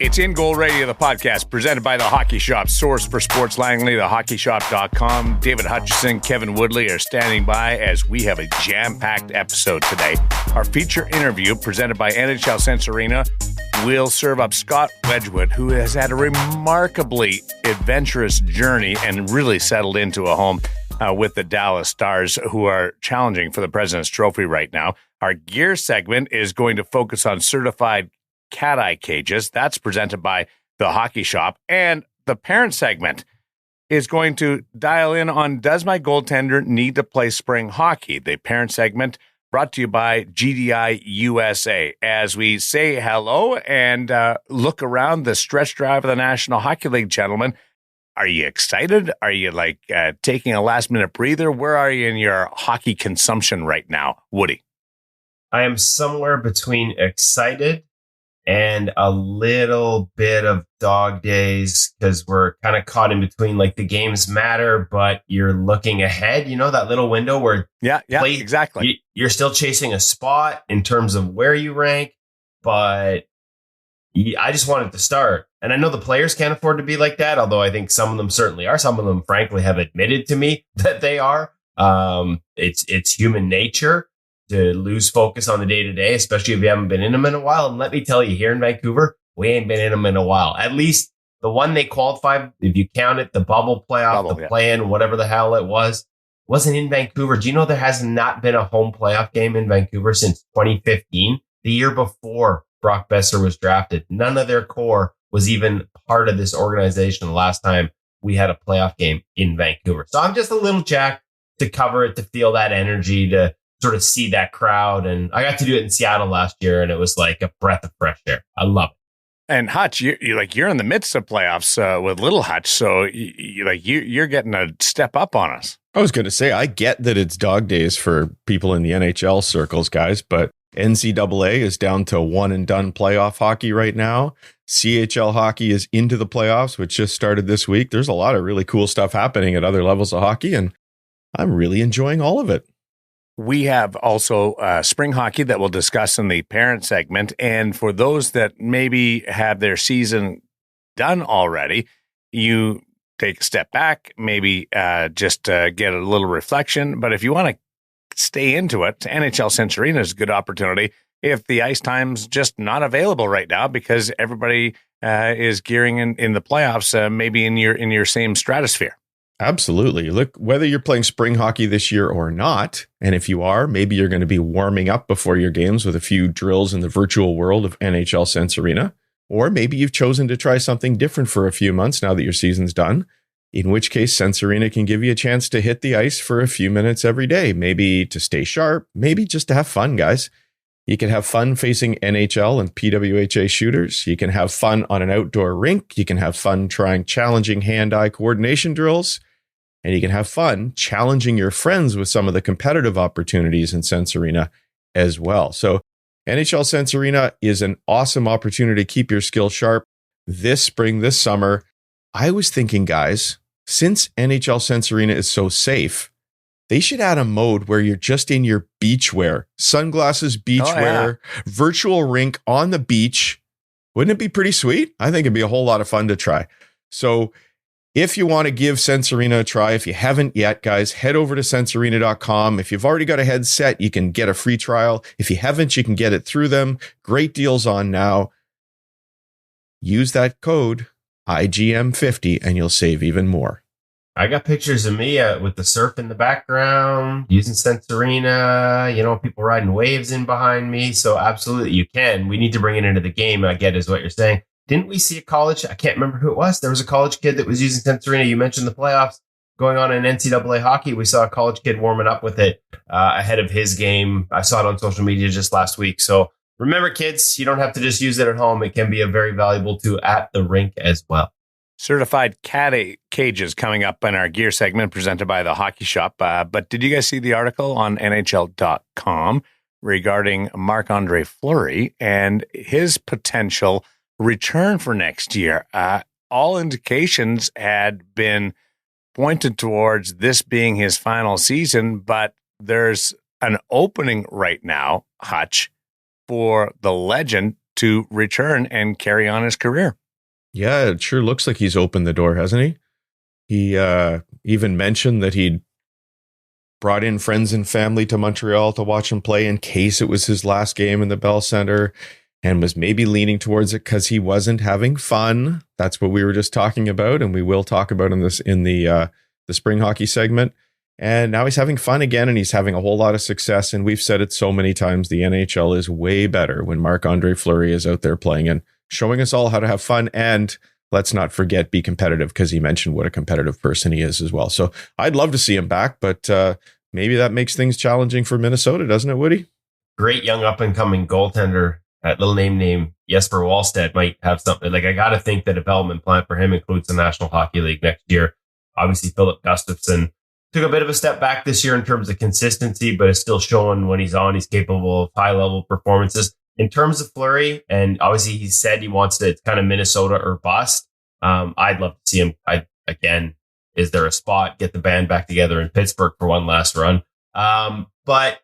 It's InGoal Radio, the podcast presented by The Hockey Shop, source for sports Langley, thehockeyshop.com. David Hutchison, Kevin Woodley are standing by as we have a jam-packed episode today. Our feature interview presented by NHL Sense Arena will serve up Scott Wedgewood, who has had a remarkably adventurous journey and really settled into a home with the Dallas Stars, who are challenging for the President's Trophy right now. Our gear segment is going to focus on certified cat-eye cages. That's presented by The Hockey Shop. And the parent segment is going to dial in on, does my goaltender need to play spring hockey? The parent segment brought to you by GDI USA. As we say hello and look around the stretch drive of the National Hockey League, gentlemen, are you excited? Are you taking a last-minute breather? Where are you in your hockey consumption right now, Woody? I am somewhere between excited and a little bit of dog days because we're kind of caught in between, the games matter, but you're looking ahead. You know, that little window where exactly. You're still chasing a spot in terms of where you rank, but I just wanted to start. And I know the players can't afford to be like that, although I think some of them certainly are. Some of them, frankly, have admitted to me that they are. It's human nature to lose focus on the day-to-day, especially if you haven't been in them in a while. And let me tell you, here in Vancouver, we ain't been in them in a while. At least the one they qualified, if you count it, the bubble playoff, play-in, whatever the hell it was, wasn't in Vancouver. Do you know there has not been a home playoff game in Vancouver since 2015? The year before Brock Besser was drafted. None of their core was even part of this organization the last time we had a playoff game in Vancouver. So I'm just a little jacked to cover it, to feel that energy, to sort of see that crowd. And I got to do it in Seattle last year, and it was like a breath of fresh air. I love it. And Hutch, you're in the midst of playoffs with Little Hutch, so you're getting a step up on us. I was going to say, I get that it's dog days for people in the NHL circles, guys, but NCAA is down to one and done playoff hockey right now. CHL hockey is into the playoffs, which just started this week. There's a lot of really cool stuff happening at other levels of hockey, and I'm really enjoying all of it. We have also spring hockey that we'll discuss in the parent segment. And for those that maybe have their season done already, you take a step back, maybe just get a little reflection. But if you want to stay into it, NHL Sense Arena is a good opportunity if the ice time's just not available right now because everybody is gearing in the playoffs, maybe in your same stratosphere. Absolutely. Look, whether you're playing spring hockey this year or not, and if you are, maybe you're going to be warming up before your games with a few drills in the virtual world of NHL Sense Arena, or maybe you've chosen to try something different for a few months now that your season's done, in which case Sense Arena can give you a chance to hit the ice for a few minutes every day, maybe to stay sharp, maybe just to have fun, guys. You can have fun facing NHL and PWHA shooters. You can have fun on an outdoor rink. You can have fun trying challenging hand-eye coordination drills. And you can have fun challenging your friends with some of the competitive opportunities in Sense Arena as well. So NHL Sense Arena is an awesome opportunity to keep your skills sharp this spring, this summer. I was thinking, guys, since NHL Sense Arena is so safe, they should add a mode where you're just in your beach wear, sunglasses, beach wear, virtual rink on the beach. Wouldn't it be pretty sweet? I think it'd be a whole lot of fun to try. So if you want to give Sense Arena a try, if you haven't yet, guys, head over to sensearena.com. If you've already got a headset, you can get a free trial. If you haven't, you can get it through them. Great deals on now. Use that code IGM50 and you'll save even more. I got pictures of me with the surf in the background, using Sense Arena, people riding waves in behind me. So absolutely, you can. We need to bring it into the game, I get is what you're saying. Didn't we see a college? I can't remember who it was. There was a college kid that was using Sense Arena. You mentioned the playoffs going on in NCAA hockey. We saw a college kid warming up with it ahead of his game. I saw it on social media just last week. So remember, kids, you don't have to just use it at home. It can be a very valuable tool at the rink as well. Certified cat cages coming up in our gear segment presented by The Hockey Shop. But did you guys see the article on NHL.com regarding Marc-Andre Fleury and his potential return for next year? All indications had been pointed towards this being his final season, but there's an opening right now, Hutch, for the legend to return and carry on his career. Yeah, it sure looks like he's opened the door, hasn't he? He even mentioned that he'd brought in friends and family to Montreal to watch him play in case it was his last game in the Bell Center, and was maybe leaning towards it because he wasn't having fun. That's what we were just talking about, and we will talk about in the spring hockey segment. And now he's having fun again, and he's having a whole lot of success. And we've said it so many times, the NHL is way better when Marc-Andre Fleury is out there playing and showing us all how to have fun. And let's not forget, be competitive, because he mentioned what a competitive person he is as well. So I'd love to see him back, but maybe that makes things challenging for Minnesota, doesn't it, Woody? Great young up-and-coming goaltender. That little name Jesper Wallstedt might have something. Like, I got to think the development plan for him includes the National Hockey League next year. Obviously, Philip Gustafsson took a bit of a step back this year in terms of consistency, but is still showing when he's on, he's capable of high-level performances. In terms of Fleury, and obviously he said he wants to, it's kind of Minnesota or bust. I'd love to see him. Again, is there a spot? Get the band back together in Pittsburgh for one last run. But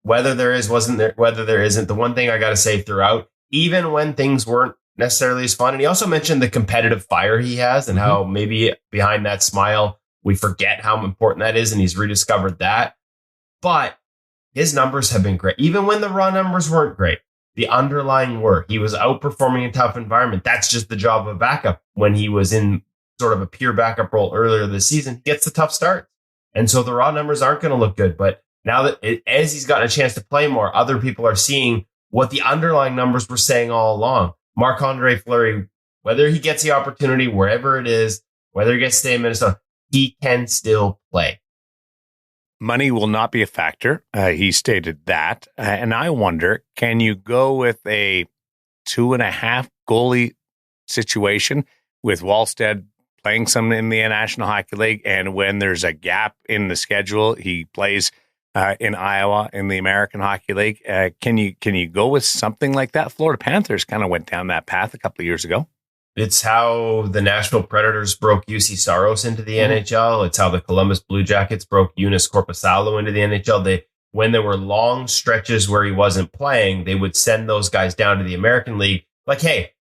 whether there is, whether there isn't, the one thing I got to say throughout, even when things weren't necessarily as fun, and he also mentioned the competitive fire he has and how maybe behind that smile, we forget how important that is, and he's rediscovered that. But his numbers have been great. Even when the raw numbers weren't great, the underlying were. He was outperforming a tough environment. That's just the job of a backup. When he was in sort of a pure backup role earlier this season, he gets the tough start. And so the raw numbers aren't going to look good. But now that as he's gotten a chance to play more, other people are seeing what the underlying numbers were saying all along. Marc-Andre Fleury, whether he gets the opportunity, wherever it is, whether he gets to stay in Minnesota, he can still play. Money will not be a factor. He stated that. And I wonder, can you go with a 2.5 goalie situation with Wallstedt playing some in the National Hockey League, and when there's a gap in the schedule, he plays in Iowa in the American Hockey League? Can you go with something like that? Florida Panthers kind of went down that path a couple of years ago. It's how the Nashville Predators broke UC Saros into the NHL. It's how the Columbus Blue Jackets broke Eunice Korpisalo into the NHL. When there were long stretches where he wasn't playing, they would send those guys down to the American League. Like, hey,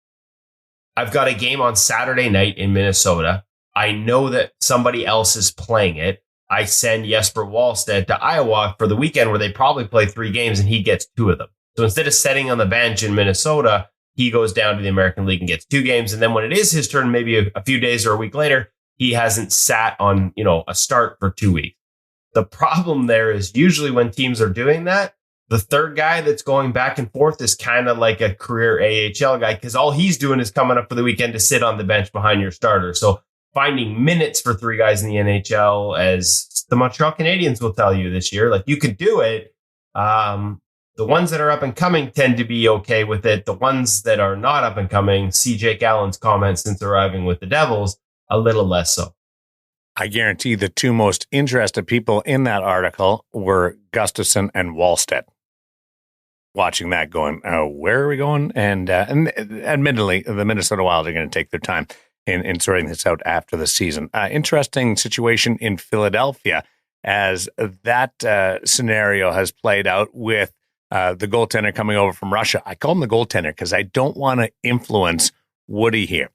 I've got a game on Saturday night in Minnesota. I know that somebody else is playing it. I send Jesper Wallstedt to Iowa for the weekend where they probably play 3 games and he gets 2 of them. So instead of sitting on the bench in Minnesota, he goes down to the American League and gets 2 games. And then when it is his turn, maybe a few days or a week later, he hasn't sat on, a start for 2 weeks. The problem there is usually when teams are doing that, the third guy that's going back and forth is kind of like a career AHL guy, because all he's doing is coming up for the weekend to sit on the bench behind your starter. So finding minutes for 3 guys in the NHL, as the Montreal Canadiens will tell you this year, like, you could do it. The ones that are up and coming tend to be okay with it. The ones that are not up and coming, see Jake Allen's comments since arriving with the Devils, a little less so. I guarantee the 2 most interested people in that article were Gustafsson and Wallstedt. Watching that going, where are we going? And admittedly, the Minnesota Wild are going to take their time in sorting this out after the season. Interesting situation in Philadelphia as that scenario has played out with the goaltender coming over from Russia. I call him the goaltender because I don't want to influence Woody here.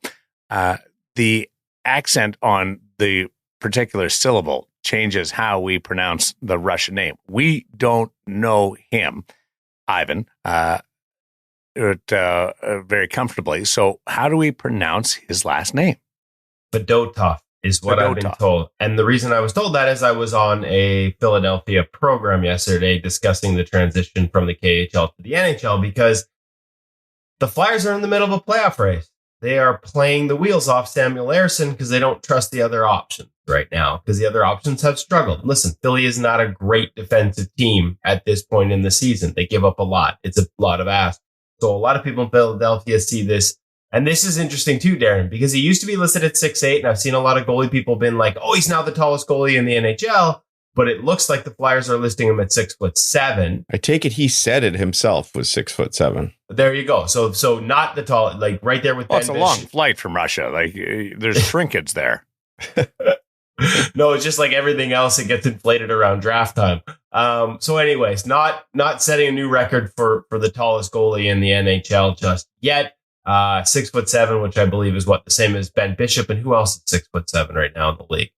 The accent on the particular syllable changes how we pronounce the Russian name. We don't know him, Ivan, very comfortably. So how do we pronounce his last name? Fedotov is what I've been told. And the reason I was told that is I was on a Philadelphia program yesterday discussing the transition from the KHL to the NHL, because the Flyers are in the middle of a playoff race. They are playing the wheels off Samuel Ersson because they don't trust the other options right now, because the other options have struggled. Listen, Philly is not a great defensive team at this point in the season. They give up a lot. It's a lot of ask. So a lot of people in Philadelphia see this. And this is interesting too, Darren, because he used to be listed at 6'8", and I've seen a lot of goalie people been like, oh, he's now the tallest goalie in the NHL. But it looks like the Flyers are listing him at 6'7". I take it he said it himself was 6'7". There you go. So not the tall, like right there with Ben it's a long flight from Russia. Like there's shrinkage there. No, it's just like everything else. It gets inflated around draft time. So anyways, not setting a new record for the tallest goalie in the NHL just yet. 6'7", which I believe is the same as Ben Bishop. And who else is 6'7" right now in the league?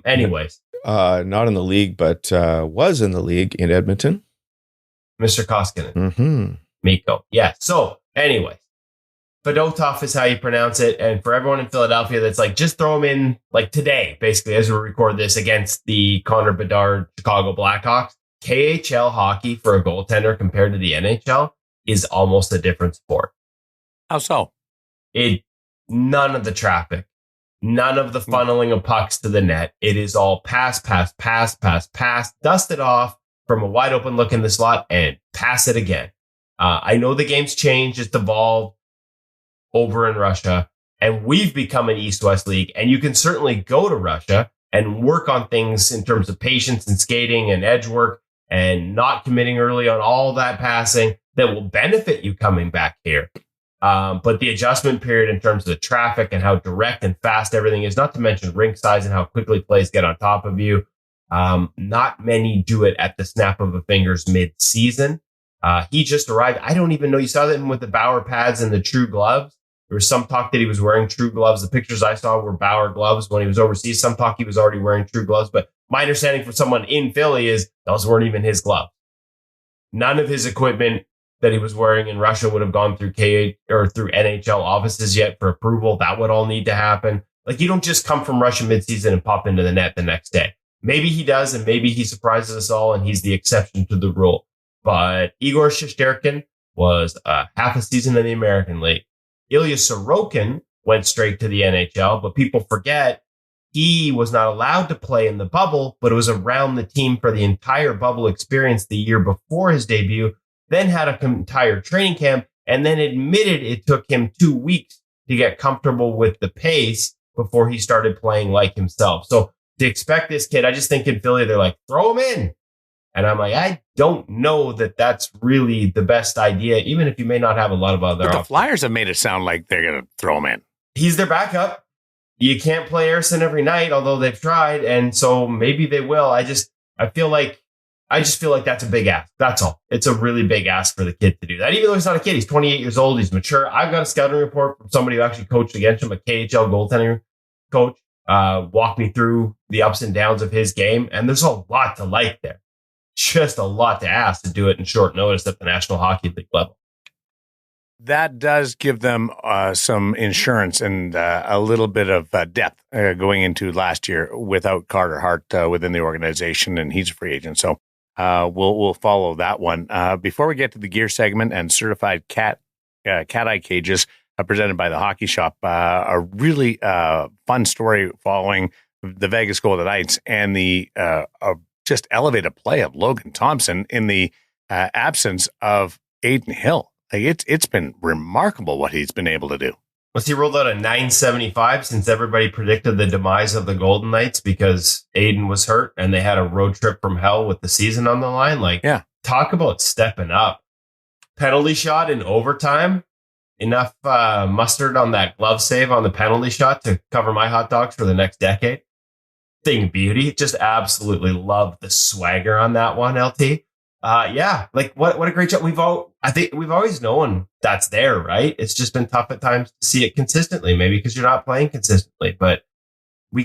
Anyways. Not in the league, but was in the league in Edmonton. Mr. Koskinen. Mm-hmm. Mikko. Yeah. So anyways, Fedotov is how you pronounce it. And for everyone in Philadelphia that's like, just throw him in like today, basically, as we record this against the Connor Bedard Chicago Blackhawks. KHL hockey for a goaltender compared to the NHL is almost a different sport. How so? None of the traffic, none of the funneling of pucks to the net. It is all pass, dust it off from a wide open look in the slot and pass it again. I know the game's changed. It's evolved over in Russia, and we've become an East-West league. And you can certainly go to Russia and work on things in terms of patience and skating and edge work and not committing early on all that passing that will benefit you coming back here. But the adjustment period in terms of the traffic and how direct and fast everything is, not to mention rink size and how quickly plays get on top of you. Not many do it at the snap of a fingers mid-season. He just arrived. I don't even know. You saw that with the Bauer pads and the True gloves. There was some talk that he was wearing True gloves. The pictures I saw were Bauer gloves when he was overseas. Some talk he was already wearing True gloves. But my understanding from someone in Philly is those weren't even his gloves. None of his equipment that he was wearing in Russia would have gone through through NHL offices yet for approval. That would all need to happen. Like, you don't just come from Russia midseason and pop into the net the next day. Maybe he does, and maybe he surprises us all, and he's the exception to the rule. But Igor Shesterkin was half a season in the American League. Ilya Sorokin went straight to the NHL, but people forget he was not allowed to play in the bubble, but it was around the team for the entire bubble experience the year before his debut, then had an entire training camp, and then admitted it took him 2 weeks to get comfortable with the pace before he started playing like himself. So to expect this kid, I just think in Philly, they're like, throw him in. And I'm like, I don't know that that's really the best idea, even if you may not have a lot of other But the options. Flyers have made it sound like they're going to throw him in. He's their backup. You can't play Harrison every night, although they've tried. And so maybe they will. I just feel like that's a big ask. That's all. It's a really big ask for the kid to do that. Even though he's not a kid, he's 28 years old. He's mature. I've got a scouting report from somebody who actually coached against him, a KHL goaltending coach, walked me through the ups and downs of his game. And there's a lot to like there. Just a lot to ask to do it in short notice at the National Hockey League level. That does give them some insurance and a little bit of depth going into last year without Carter Hart within the organization, and he's a free agent. So we'll follow that one. Before we get to the gear segment and certified cat eye cages presented by the Hockey Shop, a really fun story following the Vegas Golden Knights and the just elevated play of Logan Thompson in the absence of Adin Hill. Like, it's been remarkable what he's been able to do. Was he rolled out a 975 since everybody predicted the demise of the Golden Knights because Aiden was hurt and they had a road trip from hell with the season on the line? Like, yeah. Talk about stepping up. Penalty shot in overtime. Enough mustard on that glove save on the penalty shot to cover my hot dogs for the next decade. Thing of beauty. Just absolutely love the swagger on that one, LT. Yeah, like what a great job. I think we've always known that's there, right? It's just been tough at times to see it consistently, maybe because you're not playing consistently. But we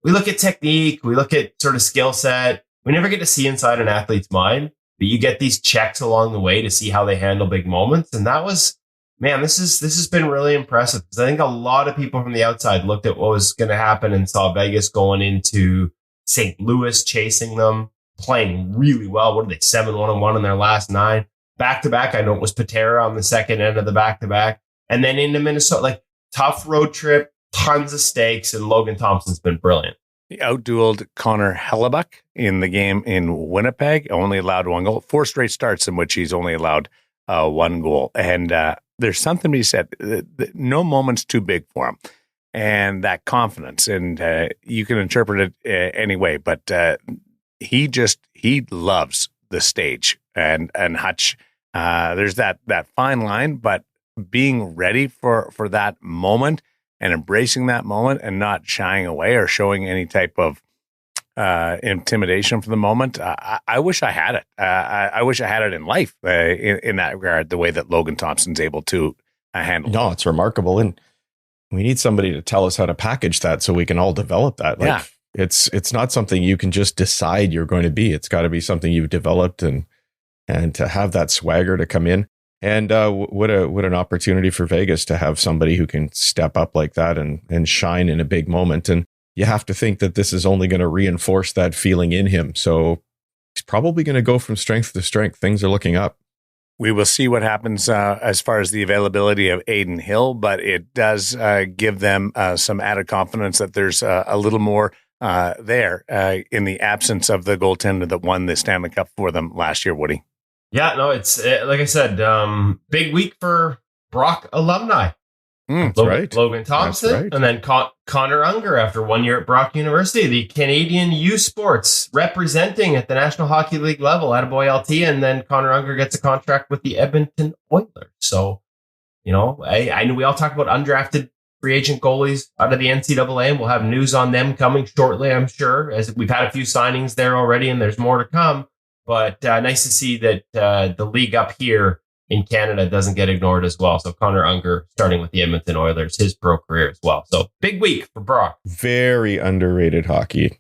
look at technique, we look at sort of skill set. We never get to see inside an athlete's mind, but you get these checks along the way to see how they handle big moments. And that was, man, this has been really impressive because I think a lot of people from the outside looked at what was going to happen and saw Vegas going into St. Louis, chasing them, playing really well. What are they, 7-1-1 in their last 9? Back-to-back, I know it was Patera on the second end of the back-to-back. And then into Minnesota, like, tough road trip, tons of stakes, and Logan Thompson's been brilliant. He outdueled Connor Hellebuck in the game in Winnipeg, only allowed 1 goal. 4 straight starts in which he's only allowed 1 goal. And there's something to be said. No moment's too big for him. And that confidence, and you can interpret it any way, but he loves the stage, and Hutch, there's that fine line, but being ready for that moment and embracing that moment and not shying away or showing any type of intimidation for the moment. I wish I had it. I wish I had it in life in that regard, the way that Logan Thompson's able to handle it. No, it's remarkable. And we need somebody to tell us how to package that so we can all develop that. Like, it's not something you can just decide you're going to be. It's got to be something you've developed, and to have that swagger to come in. And what an opportunity for Vegas to have somebody who can step up like that and shine in a big moment. And you have to think that this is only going to reinforce that feeling in him. So he's probably going to go from strength to strength. Things are looking up. We will see what happens as far as the availability of Aiden Hill, but it does give them some added confidence that there's a little more there in the absence of the goaltender that won the Stanley Cup for them last year, Woody. Yeah, no, it's like I said, big week for Brock alumni. That's right. Logan Thompson, right. And then Connor Unger after 1 year at Brock University, the Canadian U Sports representing at the National Hockey League level, attaboy LT, and then Connor Unger gets a contract with the Edmonton Oilers. So, I know we all talk about undrafted free agent goalies out of the NCAA, and we'll have news on them coming shortly, I'm sure, as we've had a few signings there already, and there's more to come. But nice to see that the league up here in Canada doesn't get ignored as well. So Connor Unger starting with the Edmonton Oilers, his pro career as well. So big week for Brock. Very underrated hockey.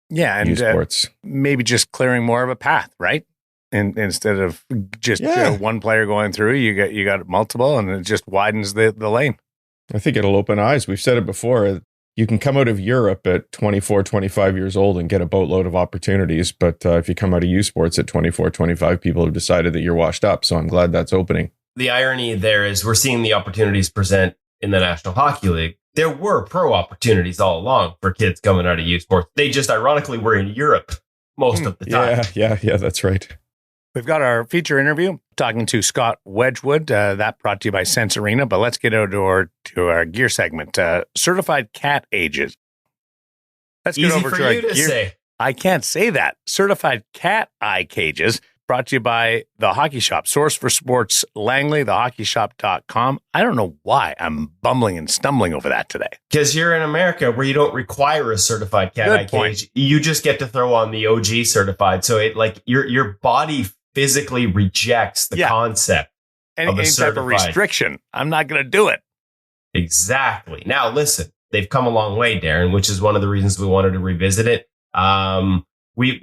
Yeah, and maybe just clearing more of a path, right? And instead of just one player going through, you got multiple, and it just widens the lane. I think it'll open eyes. We've said it before. You can come out of Europe at 24, 25 years old and get a boatload of opportunities. But if you come out of U Sports at 24, 25, people have decided that you're washed up. So I'm glad that's opening. The irony there is we're seeing the opportunities present in the National Hockey League. There were pro opportunities all along for kids coming out of U Sports. They just ironically were in Europe most of the time. Yeah, that's right. We've got our feature interview talking to Scott Wedgwood. That brought to you by Sense Arena. But let's get out to our gear segment. Certified cat ages. Let's get over to our gear. Say. I can't say that. Certified cat eye cages. Brought to you by The Hockey Shop. Source for sports, Langley, thehockeyshop.com. I don't know why I'm bumbling and stumbling over that today. Because you're in America where you don't require a certified cat eye cage. You just get to throw on the OG certified. So it like your body physically rejects the concept of a certified type of restriction. I'm not going to do it. Exactly. Now, listen, they've come a long way, Darren, which is one of the reasons we wanted to revisit it. We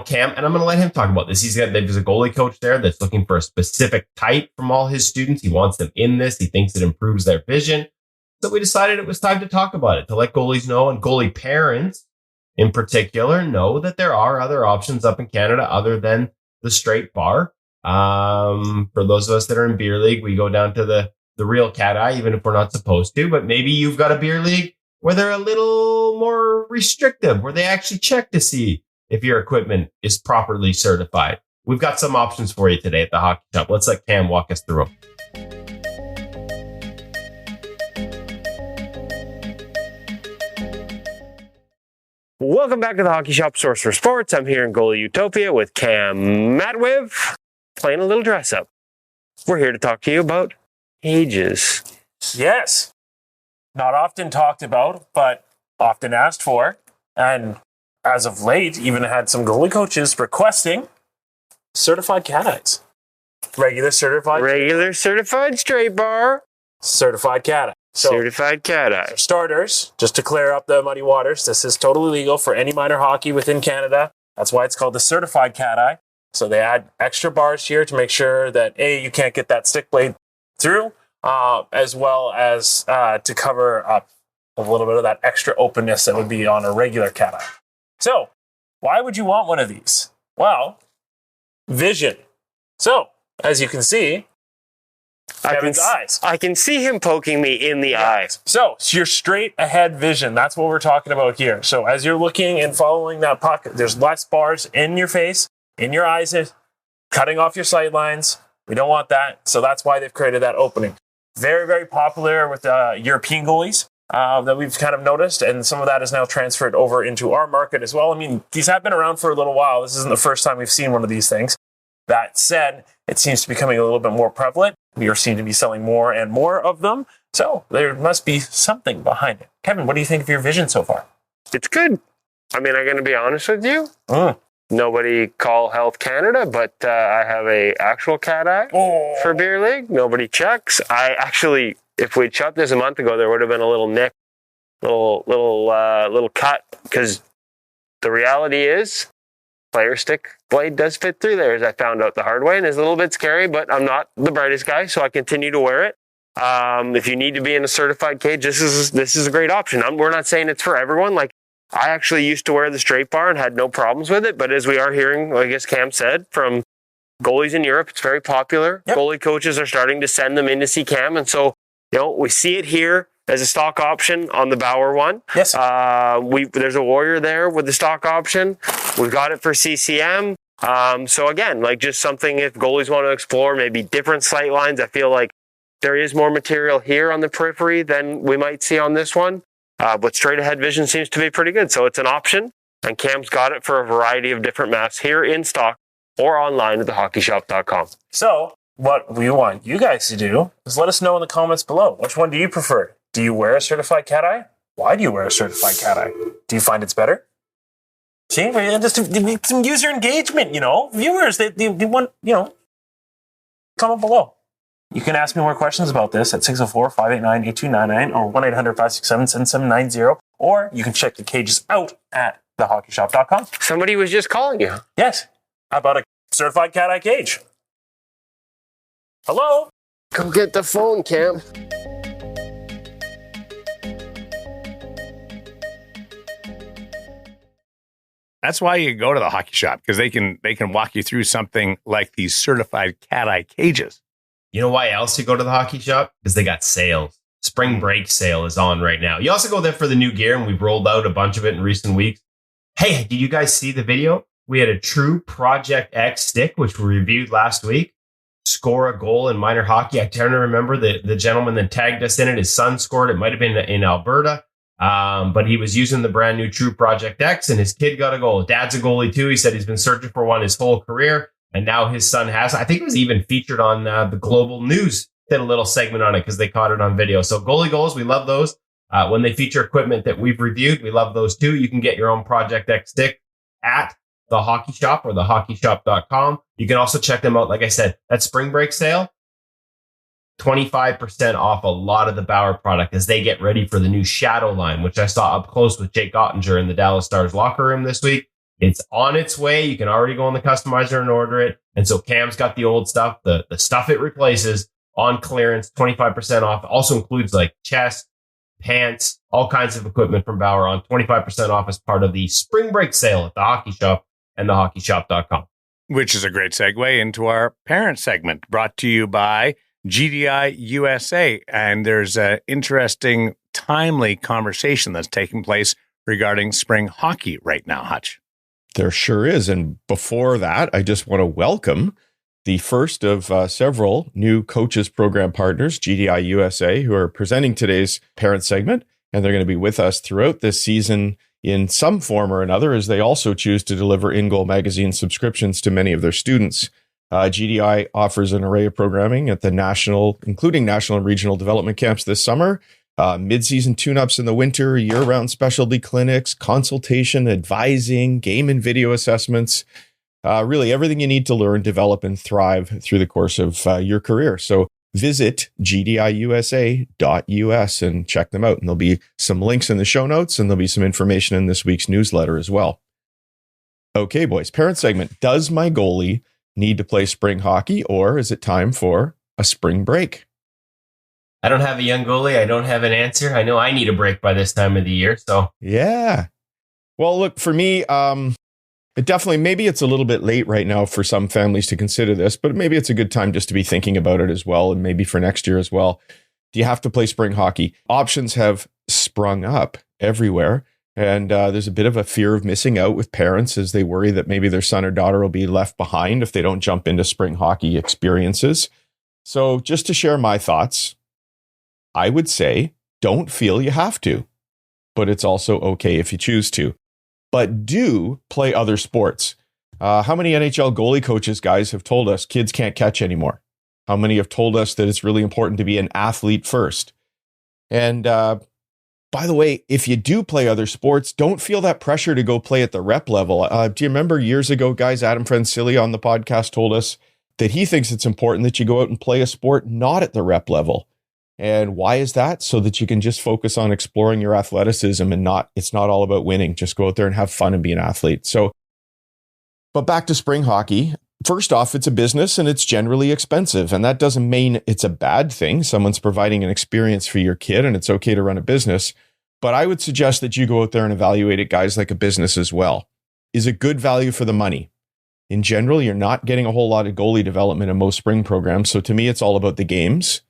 Cam, and I'm going to let him talk about this. There's a goalie coach there that's looking for a specific type from all his students. He wants them in this. He thinks it improves their vision. So we decided it was time to talk about it, to let goalies know, and goalie parents in particular know that there are other options up in Canada other than the straight bar. For those of us that are in beer league, we go down to the real cat eye, even if we're not supposed to. But maybe you've got a beer league where they're a little more restrictive, where they actually check to see if your equipment is properly certified. We've got some options for you today at the Hockey Shop. Let's let Cam walk us through them. Welcome back to the Hockey Shop, Source for Sports. I'm here in Goalie Utopia with Cam Matwiv, playing a little dress up. We're here to talk to you about ages. Yes. Not often talked about, but often asked for. And as of late, even had some goalie coaches requesting certified cat eyes. Regular certified straight bar. Certified cat eye. So, certified cat eye. For starters, just to clear up the muddy waters, this is totally legal for any minor hockey within Canada. That's why it's called the certified cat eye. So they add extra bars here to make sure that you can't get that stick blade through, as well as to cover up a little bit of that extra openness that would be on a regular cat eye. So why would you want one of these? Well, vision. So as you can see, Kevin's eyes. I can see him poking me in the eye. So it's your straight ahead vision. That's what we're talking about here. So as you're looking and following that puck, there's less bars in your face, in your eyes, cutting off your sight lines. We don't want that. So that's why they've created that opening. Very, very popular with European goalies that we've kind of noticed. And some of that is now transferred over into our market as well. I mean, these have been around for a little while. This isn't the first time we've seen one of these things. That said, it seems to be becoming a little bit more prevalent. We are seen to be selling more and more of them. So there must be something behind it. Kevin, what do you think of your vision so far? It's good. I mean, I'm going to be honest with you. Mm. Nobody call Health Canada, but I have a actual cat eye for beer league. Nobody checks. I actually, if we'd shot this a month ago, there would have been a little nick, little cut, because the reality is player stick blade does fit through there, as I found out the hard way, and is a little bit scary, but I'm not the brightest guy, so I continue to wear it. If you need to be in a certified cage, this is a great option. We're not saying it's for everyone. Like, I actually used to wear the straight bar and had no problems with it, but as we are hearing, I guess Cam said, from goalies in Europe, it's very popular. Yep. Goalie coaches are starting to send them in to see Cam, and so, we see it here as a stock option on the Bauer one. Yes. There's a Warrior there with the stock option. We've got it for CCM. So again, like, just something if goalies want to explore, maybe different sight lines. I feel like there is more material here on the periphery than we might see on this one. But straight ahead vision seems to be pretty good. So it's an option, and Cam's got it for a variety of different maps here in stock or online at thehockeyshop.com. So what we want you guys to do is let us know in the comments below. Which one do you prefer? Do you wear a certified cat eye? Why do you wear a certified cat eye? Do you find it's better? See, just to some user engagement, viewers, they want, comment below. You can ask me more questions about this at 604-589-8299 or 1-800-567-7790, or you can check the cages out at thehockeyshop.com. Somebody was just calling you. Yes, about a certified cat eye cage. Hello? Go get the phone, Cam. That's why you go to the hockey shop, because they can walk you through something like these certified cat eye cages. You know why else you go to the hockey shop? Because they got sales. Spring break sale is on right now. You also go there for the new gear, and we've rolled out a bunch of it in recent weeks. Hey, did you guys see the video? We had a true Project X stick, which we reviewed last week. Score a goal in minor hockey. I can't remember the gentleman that tagged us in it. His son scored. It might have been in Alberta. But he was using the brand new True Project X, and his kid got a goal. Dad's a goalie too. He said he's been searching for one his whole career, and now his son has. I think it was even featured on the Global News. Did a little segment on it because they caught it on video. So goalie goals, we love those. When they feature equipment that we've reviewed, we love those too. You can get your own Project X stick at the Hockey Shop or thehockeyshop.com. You can also check them out. Like I said, that spring break sale, 25% off a lot of the Bauer product as they get ready for the new Shadow line, which I saw up close with Jake Oettinger in the Dallas Stars locker room this week. It's on its way. You can already go on the customizer and order it. And so Cam's got the old stuff, the stuff it replaces on clearance, 25% off. Also includes like chest, pants, all kinds of equipment from Bauer on 25% off as part of the spring break sale at the Hockey Shop and thehockeyshop.com. Which is a great segue into our parent segment, brought to you by GDI USA. And there's an interesting, timely conversation that's taking place regarding spring hockey right now, Hutch. There sure is. And before that, I just want to welcome the first of several new coaches program partners, GDI USA, who are presenting today's parent segment. And they're going to be with us throughout this season in some form or another, as they also choose to deliver InGoal magazine subscriptions to many of their students. GDI offers an array of programming at the including national and regional development camps this summer, mid-season tune-ups in the winter, year-round specialty clinics, consultation, advising, game and video assessments, really everything you need to learn, develop, and thrive through the course of your career. So visit gdiusa.us and check them out. And there'll be some links in the show notes, and there'll be some information in this week's newsletter as well. Okay, boys, parent segment. Does my goalie need to play spring hockey, or is it time for a spring break? I don't have a young goalie. I don't have an answer. I know I need a break by this time of the year. So yeah. Well, look, for me, it definitely, maybe it's a little bit late right now for some families to consider this, but maybe it's a good time just to be thinking about it as well. And maybe for next year as well. Do you have to play spring hockey? Options have sprung up everywhere. And there's a bit of a fear of missing out with parents as they worry that maybe their son or daughter will be left behind if they don't jump into spring hockey experiences. So just to share my thoughts, I would say don't feel you have to, but it's also okay if you choose to. But do play other sports. How many NHL goalie coaches, guys, have told us kids can't catch anymore? How many have told us that it's really important to be an athlete first? And By the way, if you do play other sports, don't feel that pressure to go play at the rep level. Do you remember years ago, guys, Adam Francilli on the podcast told us that he thinks it's important that you go out and play a sport not at the rep level. And why is that? So that you can just focus on exploring your athleticism and it's not all about winning. Just go out there and have fun and be an athlete. So, but back to spring hockey. First off, it's a business and it's generally expensive. And that doesn't mean it's a bad thing. Someone's providing an experience for your kid and it's okay to run a business. But I would suggest that you go out there and evaluate it, guys, like a business as well. Is it good value for the money? In general, you're not getting a whole lot of goalie development in most spring programs. So to me, it's all about the games.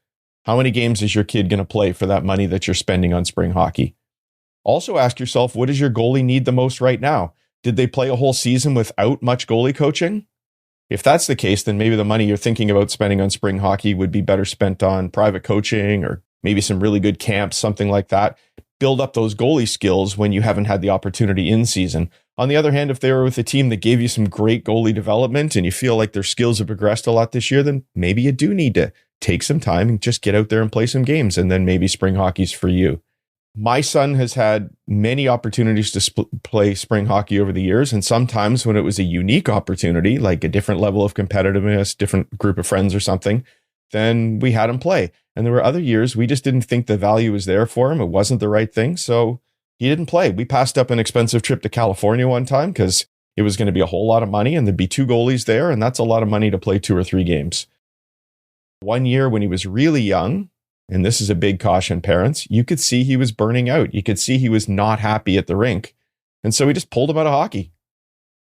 How many games is your kid going to play for that money that you're spending on spring hockey? Also ask yourself, what does your goalie need the most right now? Did they play a whole season without much goalie coaching? If that's the case, then maybe the money you're thinking about spending on spring hockey would be better spent on private coaching or maybe some really good camps, something like that. Build up those goalie skills when you haven't had the opportunity in season. On the other hand, if they were with a team that gave you some great goalie development and you feel like their skills have progressed a lot this year, then maybe you do need to take some time and just get out there and play some games. And then maybe spring hockey's for you. My son has had many opportunities to play spring hockey over the years. And sometimes when it was a unique opportunity, like a different level of competitiveness, different group of friends or something, then we had him play. And there were other years we just didn't think the value was there for him. It wasn't the right thing. So he didn't play. We passed up an expensive trip to California one time because it was going to be a whole lot of money and there'd be 2 goalies there. And that's a lot of money to play 2 or 3 games. One year when he was really young, and this is a big caution, parents, you could see he was burning out. You could see he was not happy at the rink. And so we just pulled him out of hockey.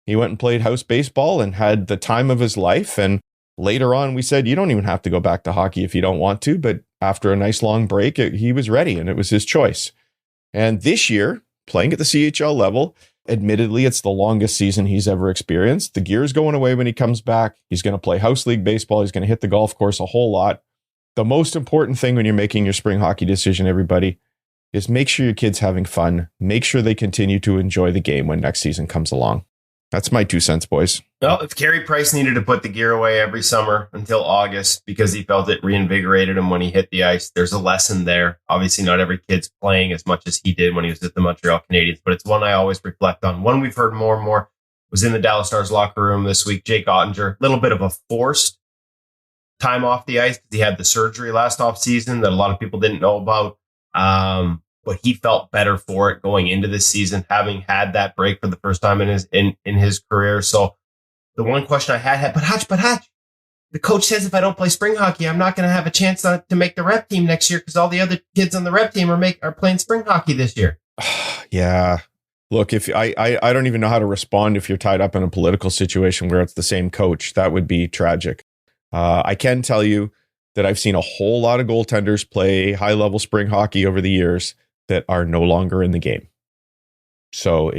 He went and played house baseball and had the time of his life. And later on, we said, you don't even have to go back to hockey if you don't want to. But after a nice long break, he was ready and it was his choice. And this year, playing at the CHL level, admittedly, it's the longest season he's ever experienced. The gear's going away when he comes back. He's going to play house league baseball. He's going to hit the golf course a whole lot. The most important thing when you're making your spring hockey decision, everybody, is make sure your kid's having fun. Make sure they continue to enjoy the game when next season comes along. That's my 2 cents, boys. Well, if Carey Price needed to put the gear away every summer until August because he felt it reinvigorated him when he hit the ice, there's a lesson there. Obviously, not every kid's playing as much as he did when he was at the Montreal Canadiens, but it's one I always reflect on. One we've heard more and more was in the Dallas Stars locker room this week. Jake Oettinger, a little bit of a forced time off the ice because he had the surgery last offseason that a lot of people didn't know about. But he felt better for it going into this season, having had that break for the first time in his career. So the one question I had, but Hutch, the coach says if I don't play spring hockey, I'm not going to have a chance to make the rep team next year because all the other kids on the rep team are playing spring hockey this year. Yeah. Look, if I don't even know how to respond if you're tied up in a political situation where it's the same coach. That would be tragic. I can tell you that I've seen a whole lot of goaltenders play high-level spring hockey over the years that are no longer in the game. So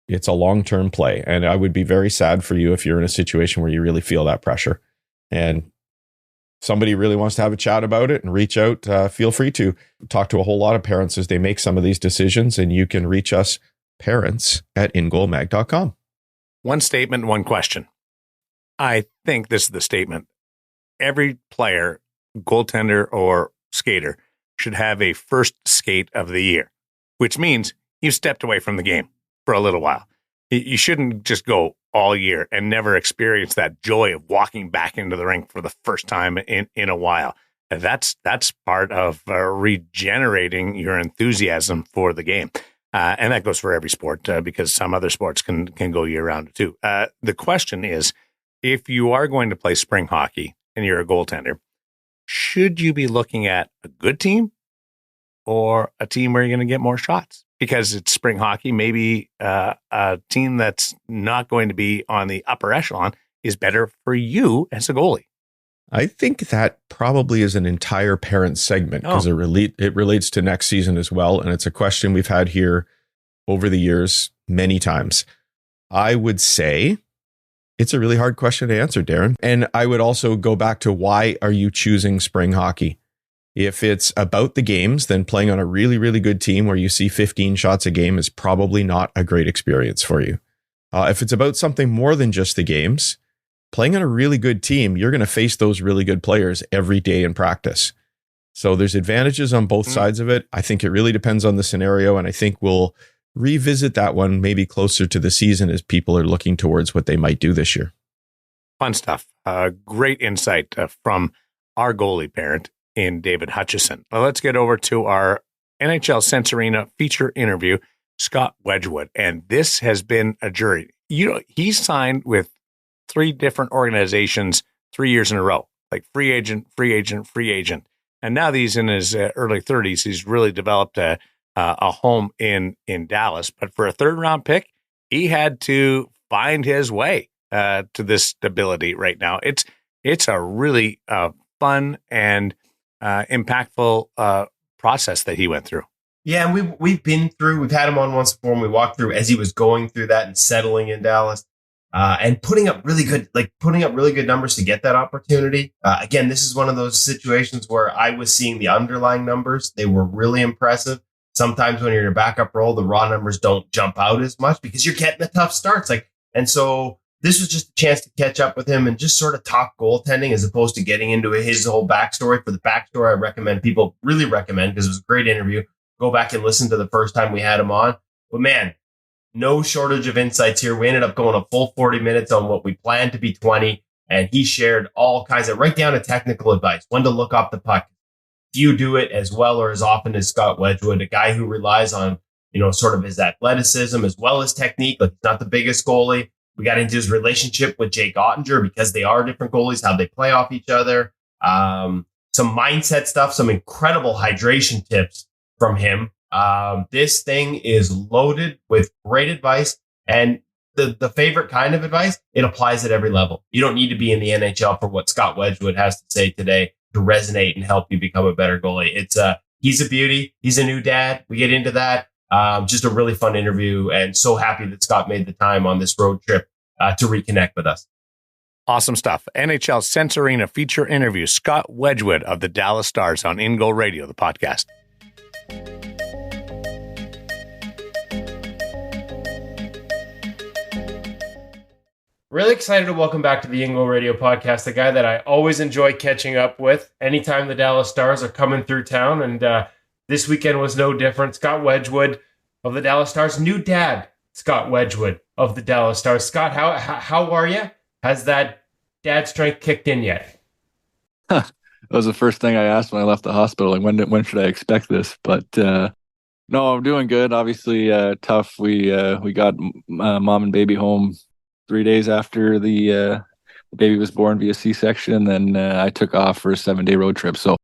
it's a long-term play. And I would be very sad for you if you're in a situation where you really feel that pressure. And somebody really wants to have a chat about it and reach out, feel free to talk to a whole lot of parents as they make some of these decisions. And you can reach us, parents, at ingoalmag.com. One statement, one question. I think this is the statement. Every player, goaltender or skater, should have a first skate of the year, which means you've stepped away from the game for a little while. You shouldn't just go all year and never experience that joy of walking back into the rink for the first time in a while. And that's part of regenerating your enthusiasm for the game. And that goes for every sport because some other sports can go year round too. The question is, if you are going to play spring hockey and you're a goaltender, should you be looking at a good team or a team where you're going to get more shots? Because it's spring hockey, maybe a team that's not going to be on the upper echelon is better for you as a goalie. I think that probably is an entire parent segment because it relates to next season as well. And it's a question we've had here over the years many times. I would say it's a really hard question to answer, Darren. And I would also go back to why are you choosing spring hockey? If it's about the games, then playing on a really, really good team where you see 15 shots a game is probably not a great experience for you. If it's about something more than just the games, playing on a really good team, you're going to face those really good players every day in practice. So there's advantages on both sides of it. I think it really depends on the scenario. And I think we'll revisit that one maybe closer to the season as people are looking towards what they might do this year. Fun stuff. Great insight from our goalie parent in David Hutchison. Well, let's get over to our NHL Sense Arena feature interview, Scott Wedgwood. And this has been a journey. He's signed with 3 different organizations 3 years in a row, like free agent, free agent, free agent. And now that he's in his early 30s, he's really developed a home in Dallas. But for a 3rd round pick, he had to find his way to this stability right now. It's a really fun and impactful process that he went through. Yeah, and we've had him on once before, and we walked through as he was going through that and settling in Dallas. And putting up really good numbers to get that opportunity. Again, this is one of those situations where I was seeing the underlying numbers. They were really impressive. Sometimes when you're in a backup role, the raw numbers don't jump out as much because you're getting the tough starts. And so this was just a chance to catch up with him and just sort of talk goaltending as opposed to getting into his whole backstory. For the backstory, I really recommend, because it was a great interview. Go back and listen to the first time we had him on. But man, no shortage of insights here. We ended up going a full 40 minutes on what we planned to be 20, and he shared all kinds of, right down to technical advice, when to look off the puck. Do you do it as well or as often as Scott Wedgwood, a guy who relies on, sort of his athleticism as well as technique? Like, he's not the biggest goalie. We got into his relationship with Jake Oettinger because they are different goalies, how they play off each other. Some mindset stuff, some incredible hydration tips from him. This thing is loaded with great advice, and the favorite kind of advice, it applies at every level. You don't need to be in the NHL for what Scott Wedgwood has to say today to resonate and help you become a better goalie. He's a beauty. He's a new dad. We get into that. Just a really fun interview, and so happy that Scott made the time on this road trip to reconnect with us. Awesome stuff. NHL Sense Arena feature interview, Scott Wedgwood of the Dallas Stars on InGoal Radio, the podcast. Really excited to welcome back to the InGoal Radio podcast, the guy that I always enjoy catching up with anytime the Dallas Stars are coming through town. And this weekend was no different. Scott Wedgwood of the Dallas Stars, new dad, Scott Wedgwood of the Dallas Stars. Scott, how are you? Has that dad strength kicked in yet? That was the first thing I asked when I left the hospital. Like, when should I expect this? But no, I'm doing good. Obviously, tough. We got mom and baby home 3 days after the baby was born via C-section. Then I took off for a 7-day road trip. So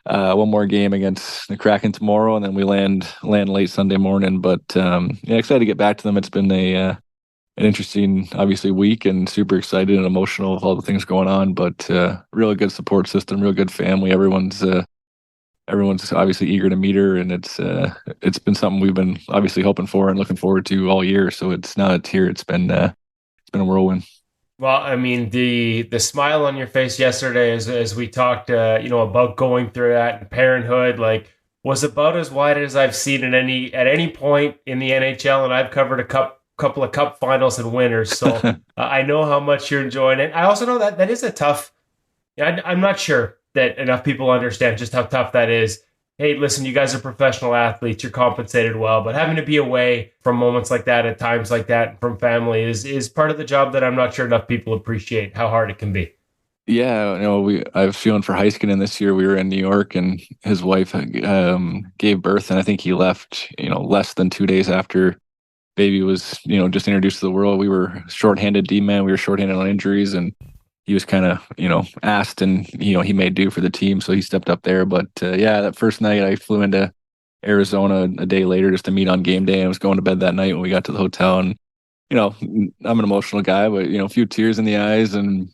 one more game against the Kraken tomorrow, and then we land late Sunday morning. But excited to get back to them. It's been an interesting, obviously, week, and super excited and emotional with all the things going on. But really good support system, real good family. Everyone's obviously eager to meet her, and it's been something we've been obviously hoping for and looking forward to all year. So it's here. It's been a whirlwind. Well, I mean, the smile on your face yesterday as we talked, about going through that and parenthood, like, was about as wide as I've seen at any point in the NHL, and I've covered a couple of cup finals and winners, so I know how much you're enjoying it. I also know that is a tough. I'm not sure that enough people understand just how tough that is. Hey, listen, you guys are professional athletes. You're compensated well, but having to be away from moments like that at times like that from family is part of the job that I'm not sure enough people appreciate how hard it can be. Yeah, I was feeling for Heiskanen this year. We were in New York, and his wife gave birth, and I think he left, less than 2 days after baby was, just introduced to the world. We were shorthanded D-man. We were shorthanded on injuries, and he was kind of, asked, and, he made do for the team. So he stepped up there. But that first night I flew into Arizona a day later just to meet on game day. I was going to bed that night when we got to the hotel, and, I'm an emotional guy, but, a few tears in the eyes, and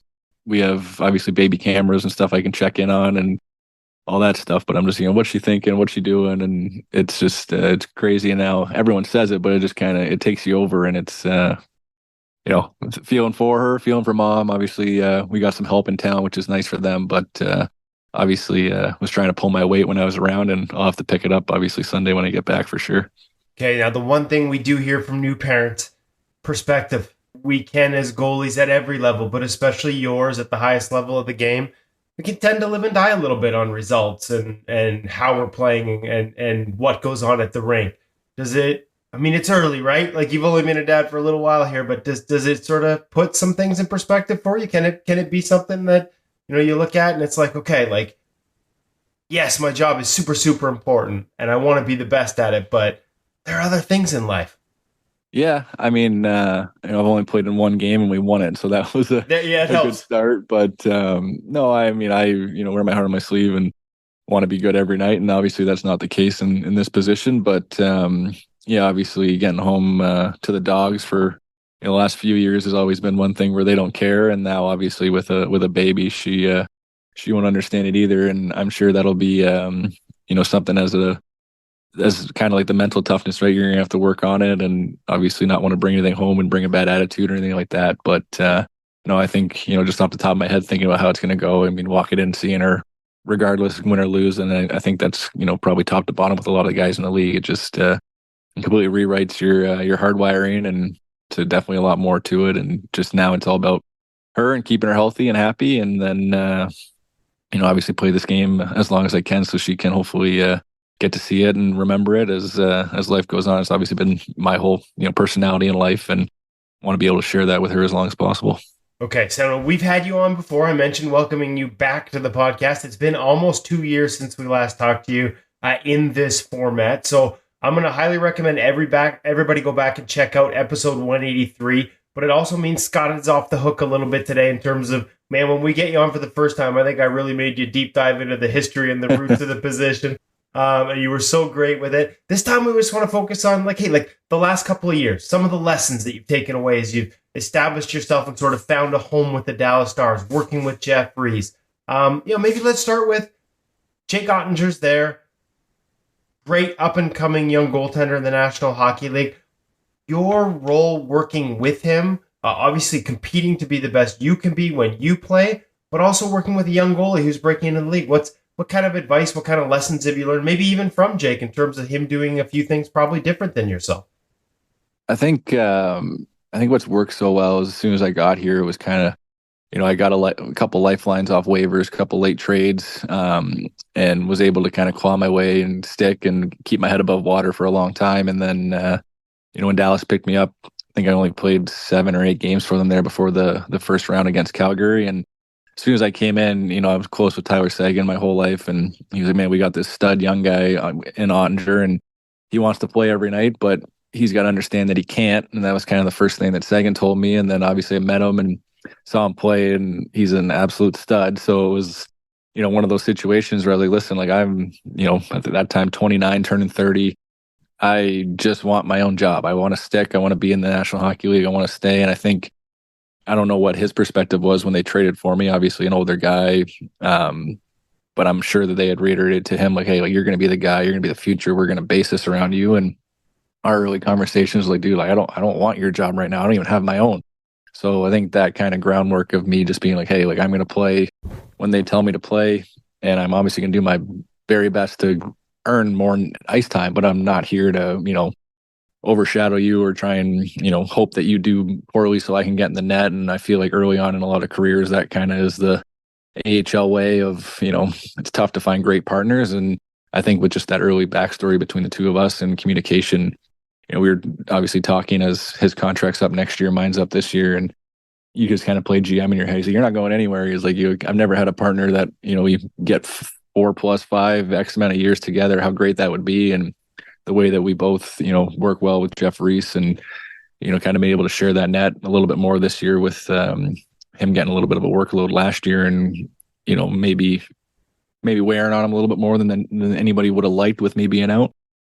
we have obviously baby cameras and stuff I can check in on and all that stuff. But I'm just, what's she thinking? What's she doing? And it's just, it's crazy. And now everyone says it, but it just it takes you over, and it's, feeling for her, feeling for mom. Obviously, we got some help in town, which is nice for them. But obviously, was trying to pull my weight when I was around, and I'll have to pick it up, obviously, Sunday when I get back for sure. Okay, now the one thing we do hear from new parents, perspective. We can, as goalies at every level, but especially yours at the highest level of the game, we can tend to live and die a little bit on results and how we're playing and what goes on at the rink. Does it, I mean, it's early, right? Like, you've only been a dad for a little while here, but does it sort of put some things in perspective for you? Can it be something that, you look at and it's like, okay, like, yes, my job is super, super important and I want to be the best at it, but there are other things in life. Yeah, I mean, I've only played in one game and we won it, so that was a good start. But no, I mean, I wear my heart on my sleeve and want to be good every night, and obviously that's not the case in this position. But yeah, obviously getting home to the dogs for the last few years has always been one thing where they don't care, and now obviously with a baby, she won't understand it either, and I'm sure that'll be something as kind of like the mental toughness, right? You're gonna have to work on it, and obviously not want to bring anything home and bring a bad attitude or anything like that. But I think just off the top of my head, thinking about how it's gonna go. I mean, walking in, seeing her, regardless win or lose, and I think that's probably top to bottom with a lot of the guys in the league. It just completely rewrites your hardwiring, and to definitely a lot more to it. And just now it's all about her and keeping her healthy and happy, and then obviously play this game as long as I can, so she can hopefully get to see it and remember it as life goes on. It's obviously been my whole personality in life, and want to be able to share that with her as long as possible. Okay, so we've had you on before. I mentioned welcoming you back to the podcast. It's been almost 2 years since we last talked to you in this format. So I'm going to highly recommend everybody go back and check out episode 183. But it also means Scott is off the hook a little bit today in terms of, man, when we get you on for the first time, I think I really made you deep dive into the history and the roots of the position. And you were so great with it. This time we just want to focus on like the last couple of years, some of the lessons that you've taken away as you've established yourself and sort of found a home with the Dallas Stars, working with Jeff Reese. Maybe let's start with Jake Oettinger's there. Great up-and-coming young goaltender in the National Hockey League. Your role working with him, obviously competing to be the best you can be when you play, but also working with a young goalie who's breaking into the league. What kind of advice, what kind of lessons have you learned, maybe even from Jake, in terms of him doing a few things probably different than yourself? I think what's worked so well is as soon as I got here, it was kind of, I got a couple lifelines off waivers, a couple late trades, and was able to kind of claw my way and stick and keep my head above water for a long time. And then, when Dallas picked me up, I think I only played 7 or 8 games for them there before the first round against Calgary. And as soon as I came in, I was close with Tyler Seguin my whole life. And he was like, man, we got this stud young guy in Oettinger, and he wants to play every night, but he's got to understand that he can't. And that was kind of the first thing that Seguin told me. And then obviously I met him and saw him play, and he's an absolute stud. So it was, one of those situations where I was like, listen, like I'm, at that time, 29, turning 30. I just want my own job. I want to stick. I want to be in the National Hockey League. I want to stay. And I don't know what his perspective was when they traded for me, obviously an older guy. But I'm sure that they had reiterated to him, like, hey, like, you're going to be the guy, you're going to be the future. We're going to base this around you. And our early conversations, like, dude, like, I don't want your job right now. I don't even have my own. So I think that kind of groundwork of me just being like, hey, like, I'm going to play when they tell me to play. And I'm obviously going to do my very best to earn more ice time, but I'm not here to, overshadow you or try and, hope that you do poorly so I can get in the net. And I feel like early on in a lot of careers, that kind of is the AHL way of, it's tough to find great partners. And I think with just that early backstory between the two of us and communication, we were obviously talking as his contract's up next year, mine's up this year. And you just kind of play GM in your head. He's like, you're not going anywhere. He's like, I've never had a partner that, you get 4 + 5 X amount of years together, how great that would be. And the way that we both, work well with Jeff Reese and, kind of been able to share that net a little bit more this year with him getting a little bit of a workload last year and, maybe wearing on him a little bit more than anybody would have liked with me being out.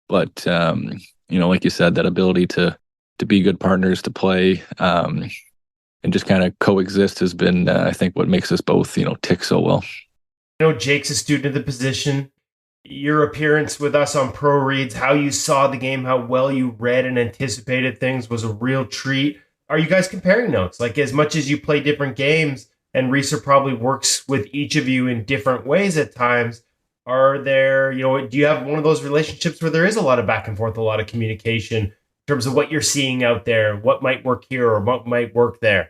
But, like you said, that ability to be good partners, to play and just kind of coexist has been, I think, what makes us both, tick so well. Jake's a student of the position. Your appearance with us on Pro Reads, how you saw the game, how well you read and anticipated things was a real treat. Are you guys comparing notes? Like, as much as you play different games, and Reeser probably works with each of you in different ways at times, are there, do you have one of those relationships where there is a lot of back and forth, a lot of communication in terms of what you're seeing out there, what might work here or what might work there?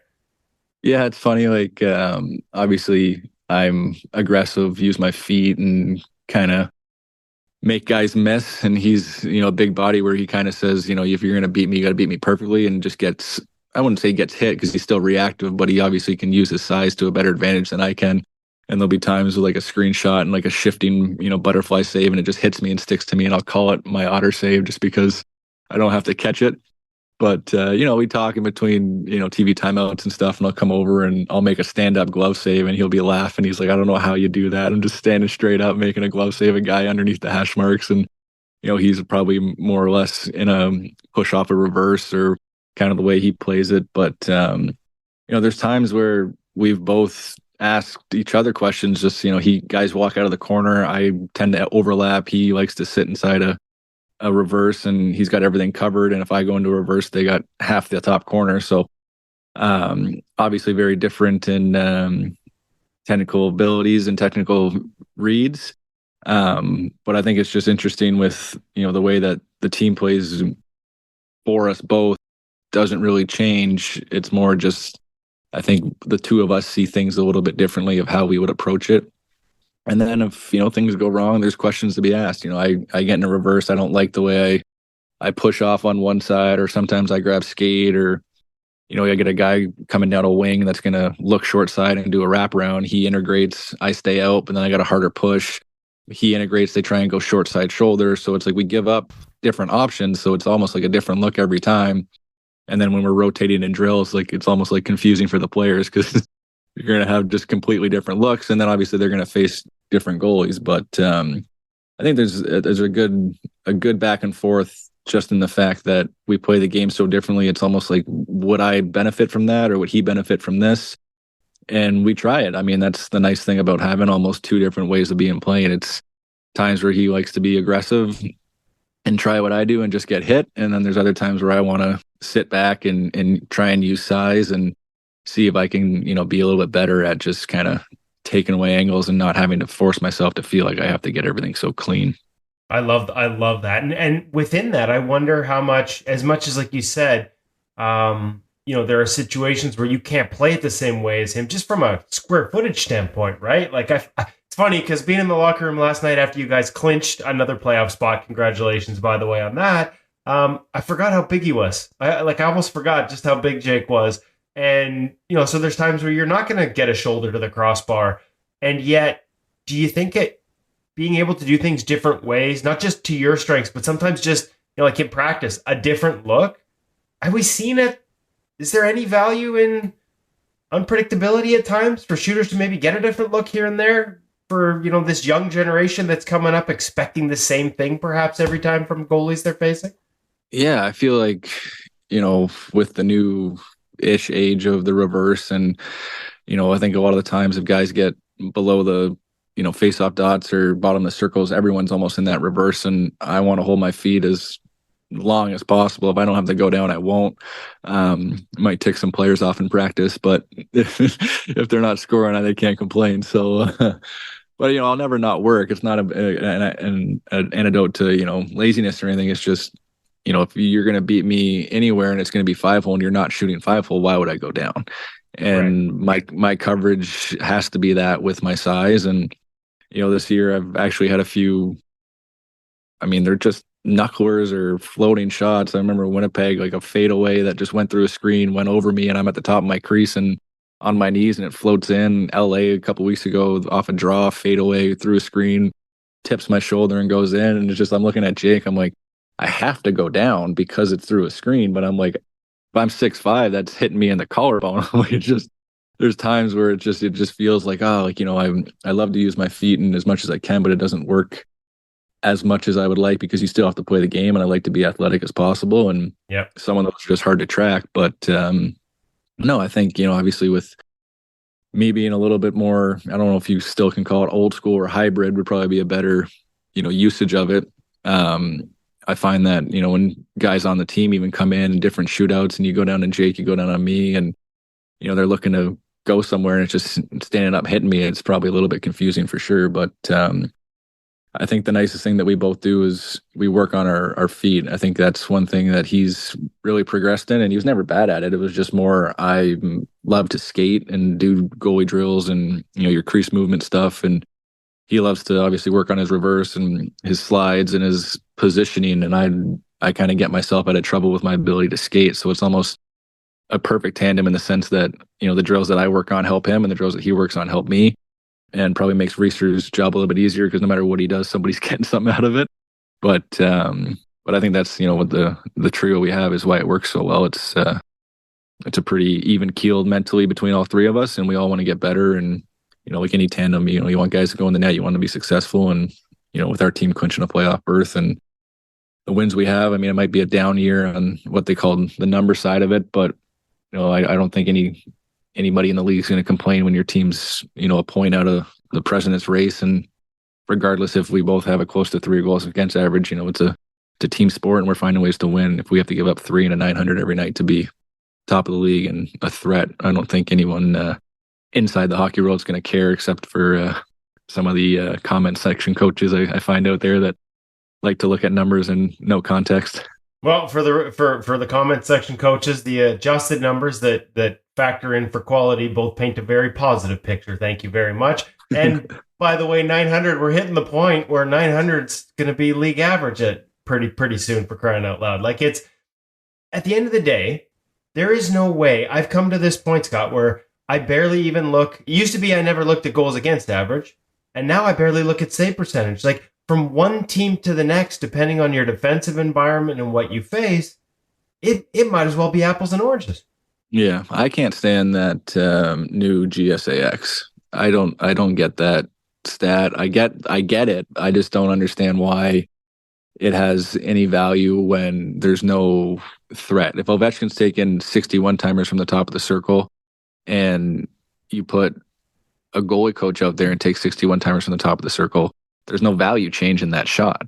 Yeah, it's funny. Like, obviously, I'm aggressive, use my feet, and kind of make guys miss. And he's, a big body where he kind of says, if you're going to beat me, you got to beat me perfectly, and just gets, I wouldn't say gets hit because he's still reactive, but he obviously can use his size to a better advantage than I can. And there'll be times with like a screenshot and like a shifting, butterfly save, and it just hits me and sticks to me, and I'll call it my otter save just because I don't have to catch it. But, we talk in between, TV timeouts and stuff, and I'll come over and I'll make a stand-up glove save, and he'll be laughing. He's like, I don't know how you do that. I'm just standing straight up, making a glove save, a guy underneath the hash marks. And, he's probably more or less in a push off a reverse or kind of the way he plays it. But, there's times where we've both asked each other questions. Just, guys walk out of the corner. I tend to overlap. He likes to sit inside a reverse, and he's got everything covered. And if I go into a reverse, they got half the top corner. So obviously very different in technical abilities and technical reads. But I think it's just interesting with, the way that the team plays for us both doesn't really change. It's more just, I think the two of us see things a little bit differently of how we would approach it. And then if, things go wrong, there's questions to be asked. I get in a reverse. I don't like the way I push off on one side, or sometimes I grab skate, or, I get a guy coming down a wing that's going to look short side and do a wraparound. He integrates, I stay out, but then I got a harder push. He integrates, they try and go short side shoulder. So it's like we give up different options. So it's almost like a different look every time. And then when we're rotating in drills, like it's almost like confusing for the players because you're going to have just completely different looks. And then obviously they're going to face different goalies. But I think there's a good back and forth just in the fact that we play the game so differently. It's almost like, would I benefit from that, or would he benefit from this? And we try it. I mean, that's the nice thing about having almost two different ways of being played. It's times where he likes to be aggressive and try what I do and just get hit. And then there's other times where I want to sit back and try and use size and see if I can, be a little bit better at just kind of taking away angles and not having to force myself to feel like I have to get everything so clean. I love that. And within that, I wonder how much as like you said, there are situations where you can't play it the same way as him, just from a square footage standpoint, right? Like it's funny because being in the locker room last night after you guys clinched another playoff spot, congratulations, by the way, on that. I forgot how big he was. I almost forgot just how big Jake was. And, so there's times where you're not going to get a shoulder to the crossbar. And yet, do you think being able to do things different ways, not just to your strengths, but sometimes just, like in practice, a different look? Have we seen it? Is there any value in unpredictability at times for shooters to maybe get a different look here and there for, this young generation that's coming up expecting the same thing perhaps every time from goalies they're facing? Yeah, I feel like, with the new-ish age of the reverse, and, I think a lot of the times if guys get below the, face-off dots or bottom of the circles, everyone's almost in that reverse, and I want to hold my feet as long as possible. If I don't have to go down, I won't. Might tick some players off in practice, but if they're not scoring, they can't complain. So, but I'll never not work. It's not an antidote to laziness or anything. It's just if you're going to beat me anywhere and it's going to be 5-hole and you're not shooting 5-hole, why would I go down? And right. my coverage has to be that with my size. And this year I've actually had a few. I mean, they're just knucklers or floating shots. I remember Winnipeg, like a fadeaway that just went through a screen, went over me, and I'm at the top of my crease and on my knees, and it floats in. LA a couple weeks ago off a draw, fadeaway through a screen, tips my shoulder and goes in. And it's just, I'm looking at Jake. I'm like, I have to go down because it's through a screen. But I'm like, if I'm 6'5", that's hitting me in the collarbone. Like, it's just, there's times where it just feels like, I love to use my feet and as much as I can, but it doesn't work as much as I would like because you still have to play the game, and I like to be athletic as possible. And some of those are just hard to track. But no, I think, obviously with me being a little bit more, I don't know if you still can call it old school or hybrid would probably be a better, usage of it. I find that, when guys on the team even come in different shootouts and you go down to Jake, you go down on me, and, they're looking to go somewhere and it's just standing up hitting me, it's probably a little bit confusing for sure. But I think the nicest thing that we both do is we work on our feet. I think that's one thing that he's really progressed in, and he was never bad at it. It was just more, I'm love to skate and do goalie drills and, your crease movement stuff. And he loves to obviously work on his reverse and his slides and his positioning. And I kind of get myself out of trouble with my ability to skate. So it's almost a perfect tandem in the sense that, the drills that I work on help him and the drills that he works on help me, and probably makes Reister's job a little bit easier because no matter what he does, somebody's getting something out of it. But I think that's, what the trio we have is why it works so well. It's a pretty even keeled mentally between all three of us, and we all want to get better. And, like any tandem, you want guys to go in the net, you want to be successful. And, with our team clinching a playoff berth and the wins we have, it might be a down year on what they call the number side of it, but I don't think anybody in the league is going to complain when your team's, a point out of the president's race. And regardless if we both have a close to 3 goals against average, it's a team sport and we're finding ways to win. If we have to give up 3 and a 900 every night to be top of the league and a threat, I don't think anyone inside the hockey world is going to care, except for some of the comment section coaches I find out there that like to look at numbers and no context. Well, for the comment section coaches, the adjusted numbers that factor in for quality both paint a very positive picture. Thank you very much. And by the way, 900, we're hitting the point where 900's going to be league average at pretty soon, for crying out loud. Like, it's at the end of the day, there is no way. I've come to this point, Scott, where I barely even look. It used to be I never looked at goals against average, and now I barely look at save percentage. Like, from one team to the next, depending on your defensive environment and what you face, it might as well be apples and oranges. Yeah, I can't stand that new GSAX. I don't get that stat. I get it. I just don't understand why it has any value when there's no threat. If Ovechkin's taken 61 timers from the top of the circle and you put a goalie coach out there and takes 61 timers from the top of the circle, there's no value change in that shot.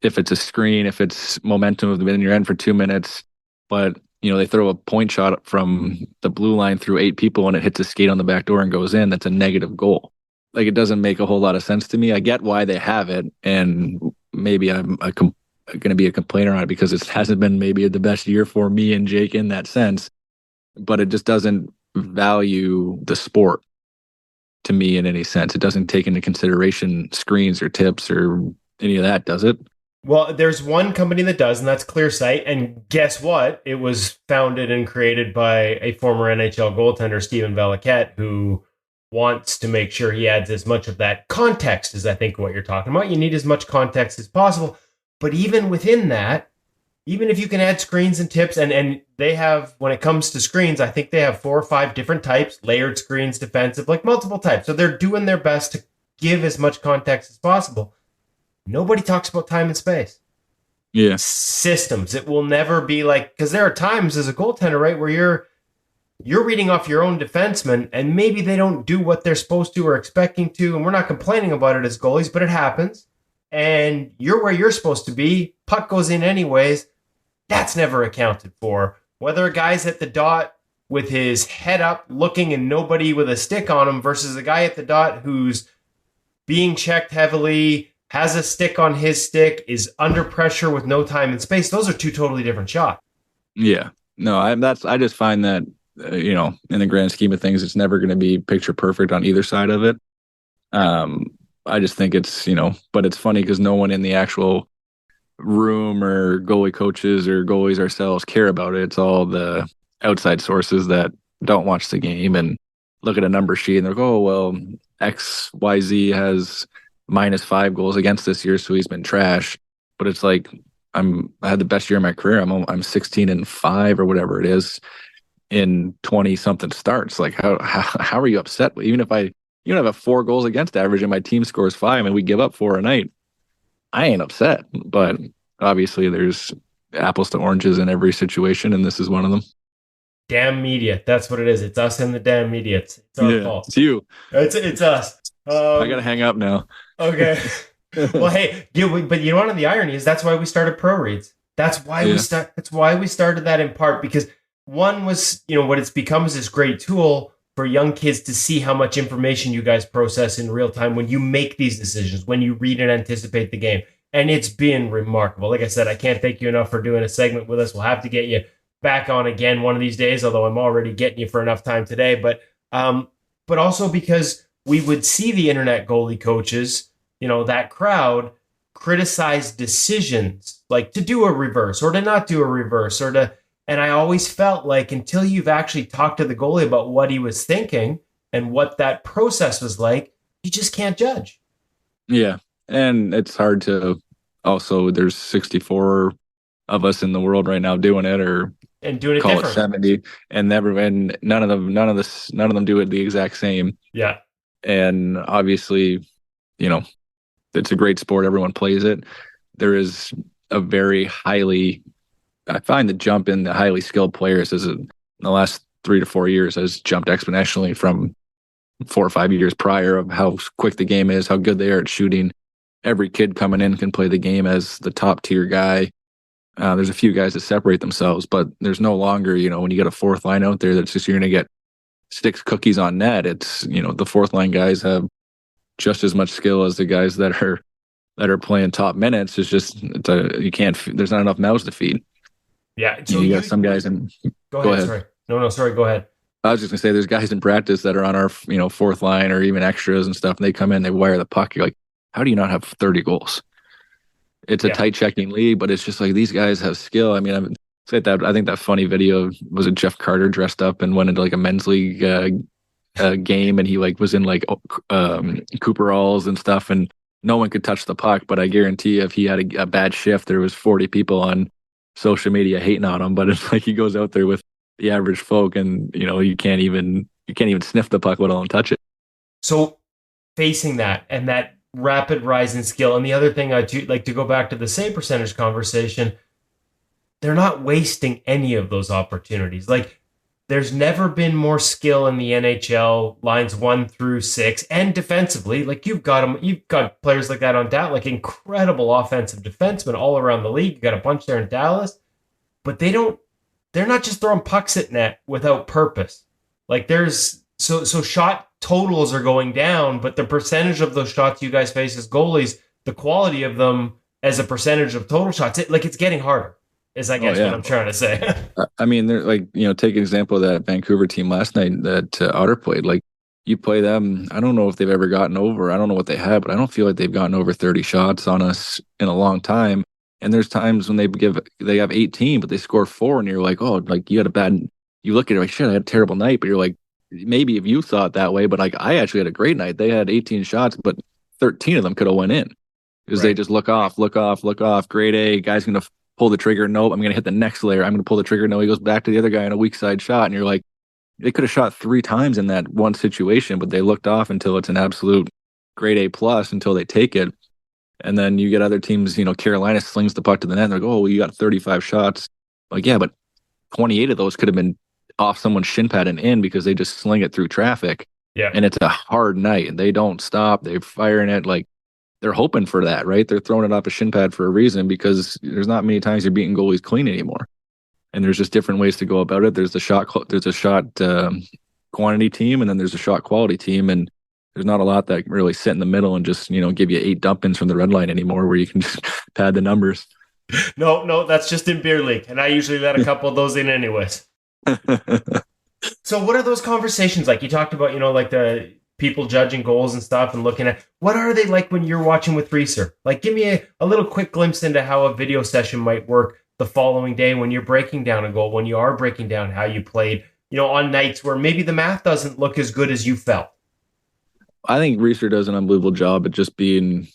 If it's a screen, if it's momentum of the in your end for 2 minutes, but they throw a point shot from the blue line through 8 people and it hits a skate on the back door and goes in, that's a negative goal. Like, it doesn't make a whole lot of sense to me. I get why they have it, and maybe I'm going to be a complainer on it because it hasn't been maybe the best year for me and Jake in that sense, but it just doesn't value the sport to me in any sense. It doesn't take into consideration screens or tips or any of that, does it? Well, there's one company that does, and that's ClearSight. And guess what? It was founded and created by a former NHL goaltender, Steven Valiquette, who wants to make sure he adds as much of that context as I think what you're talking about. You need as much context as possible. But even within that, even if you can add screens and tips, and they have, when it comes to screens, I think they have 4 or 5 different types, layered screens, defensive, like multiple types. So they're doing their best to give as much context as possible. Nobody talks about time and space. Yeah. Systems. It will never be like, because there are times as a goaltender, right, where you're reading off your own defenseman and maybe they don't do what they're supposed to or expecting to, and we're not complaining about it as goalies, but it happens. And you're where you're supposed to be. Puck goes in anyways. That's never accounted for. Whether a guy's at the dot with his head up looking and nobody with a stick on him versus a guy at the dot who's being checked heavily, has a stick on his stick, is under pressure with no time and space. Those are 2 totally different shots. Yeah. No, I just find that, in the grand scheme of things, it's never going to be picture perfect on either side of it. I just think it's, but it's funny because no one in the actual room or goalie coaches or goalies ourselves care about it. It's all the outside sources that don't watch the game and look at a number sheet and they're like, oh, well, XYZ has -5 goals against this year, so he's been trash. But it's like, I had the best year of my career. I'm 16-5 or whatever it is in 20 something starts. Like, how are you upset? Even if I have 4 goals against average and my team scores 5 and we give up 4 a night, I ain't upset. But obviously there's apples to oranges in every situation, and this is one of them. Damn media. That's what it is. It's us and the damn media. It's our fault. It's you. It's us. I gotta hang up now. Okay. Well, hey, but you know what? The irony is that's why we started pro reads. That's why That's why we started that in part, because one was, what it's become is this great tool for young kids to see how much information you guys process in real time when you make these decisions, when you read and anticipate the game. And it's been remarkable. Like I said, I can't thank you enough for doing a segment with us. We'll have to get you back on again one of these days, although I'm already getting you for enough time today. But also because we would see the internet goalie coaches, that crowd criticize decisions, like to do a reverse or to not do a reverse and I always felt like until you've actually talked to the goalie about what he was thinking and what that process was like, you just can't judge. Yeah. And it's hard to also, there's 64 of us in the world right now doing it, and doing it call different. it 70, and none of them do it the exact same. Yeah. And obviously, it's a great sport. Everyone plays it. There is a very I find the jump in the highly skilled players in the last 3 to 4 years has jumped exponentially from 4 or 5 years prior of how quick the game is, how good they are at shooting. Every kid coming in can play the game as the top tier guy. There's a few guys that separate themselves, but there's no longer, when you get a fourth line out there, that's just, you're going to get 6 cookies on net. It's, the fourth line guys have just as much skill as the guys that are playing top minutes. It's just, there's not enough mouths to feed. Yeah. So you got some guys in. Go ahead. Sorry. No, sorry. Go ahead. I was just gonna say, there's guys in practice that are on our, fourth line or even extras and stuff. And they come in, they wire the puck. You're like, how do you not have 30 goals? It's a tight checking league, but it's just like these guys have skill. I mean, I think that funny video was it Jeff Carter dressed up and went into like a men's league game, and he like was in like Cooperalls and stuff, and no one could touch the puck. But I guarantee if he had a bad shift, there was 40 people on social media hating on him. But it's like he goes out there with the average folk, and you can't even sniff the puck, let alone touch it. So facing that and that rapid rise in skill, and the other thing I do like to go back to the save percentage conversation, they're not wasting any of those opportunities. Like there's never been more skill in the NHL lines 1 through 6, and defensively, like you've got players like that on Dallas, like incredible offensive defensemen all around the league. You got a bunch there in Dallas, but they're not just throwing pucks at net without purpose. Like there's so shot totals are going down, but the percentage of those shots you guys face as goalies, the quality of them as a percentage of total shots, it's getting harder. Is I guess what I'm trying to say. I mean, they're like, take an example of that Vancouver team last night that Otter played. Like you play them, I don't know if they've ever gotten over. I don't know what they have, but I don't feel like they've gotten over 30 shots on us in a long time. And there's times when they have 18, but they score 4, and you're like, oh, like you look at it like, shit, I had a terrible night. But you're like, maybe if you saw it that way, but like I actually had a great night. They had 18 shots, but 13 of them could have went in because they just look off. Grade A, guy's going to pull the trigger. Nope, I'm going to hit the next layer. I'm going to pull the trigger. No, he goes back to the other guy on a weak side shot. And you're like, they could have shot 3 times in that one situation, but they looked off until it's an absolute grade A plus until they take it. And then you get other teams, Carolina slings the puck to the net. And they're like, oh, well, you got 35 shots. Like, yeah, but 28 of those could have been off someone's shin pad and in because they just sling it through traffic. Yeah. And it's a hard night and they don't stop. They're firing it like they're hoping for that, right? They're throwing it off a shin pad for a reason because there's not many times you're beating goalies clean anymore. And there's just different ways to go about it. There's a shot quantity team, and then there's a shot quality team. And there's not a lot that really sit in the middle and just, give you 8 dump-ins from the red line anymore where you can just pad the numbers. No, that's just in beer league. And I usually let a couple of those in anyways. So what are those conversations like? You talked about, like the people judging goals and stuff and looking at, what are they like when you're watching with Reeser? Like, give me a little quick glimpse into how a video session might work the following day when you're breaking down a goal, when you are breaking down how you played, on nights where maybe the math doesn't look as good as you felt. I think Reeser does an unbelievable job at just being,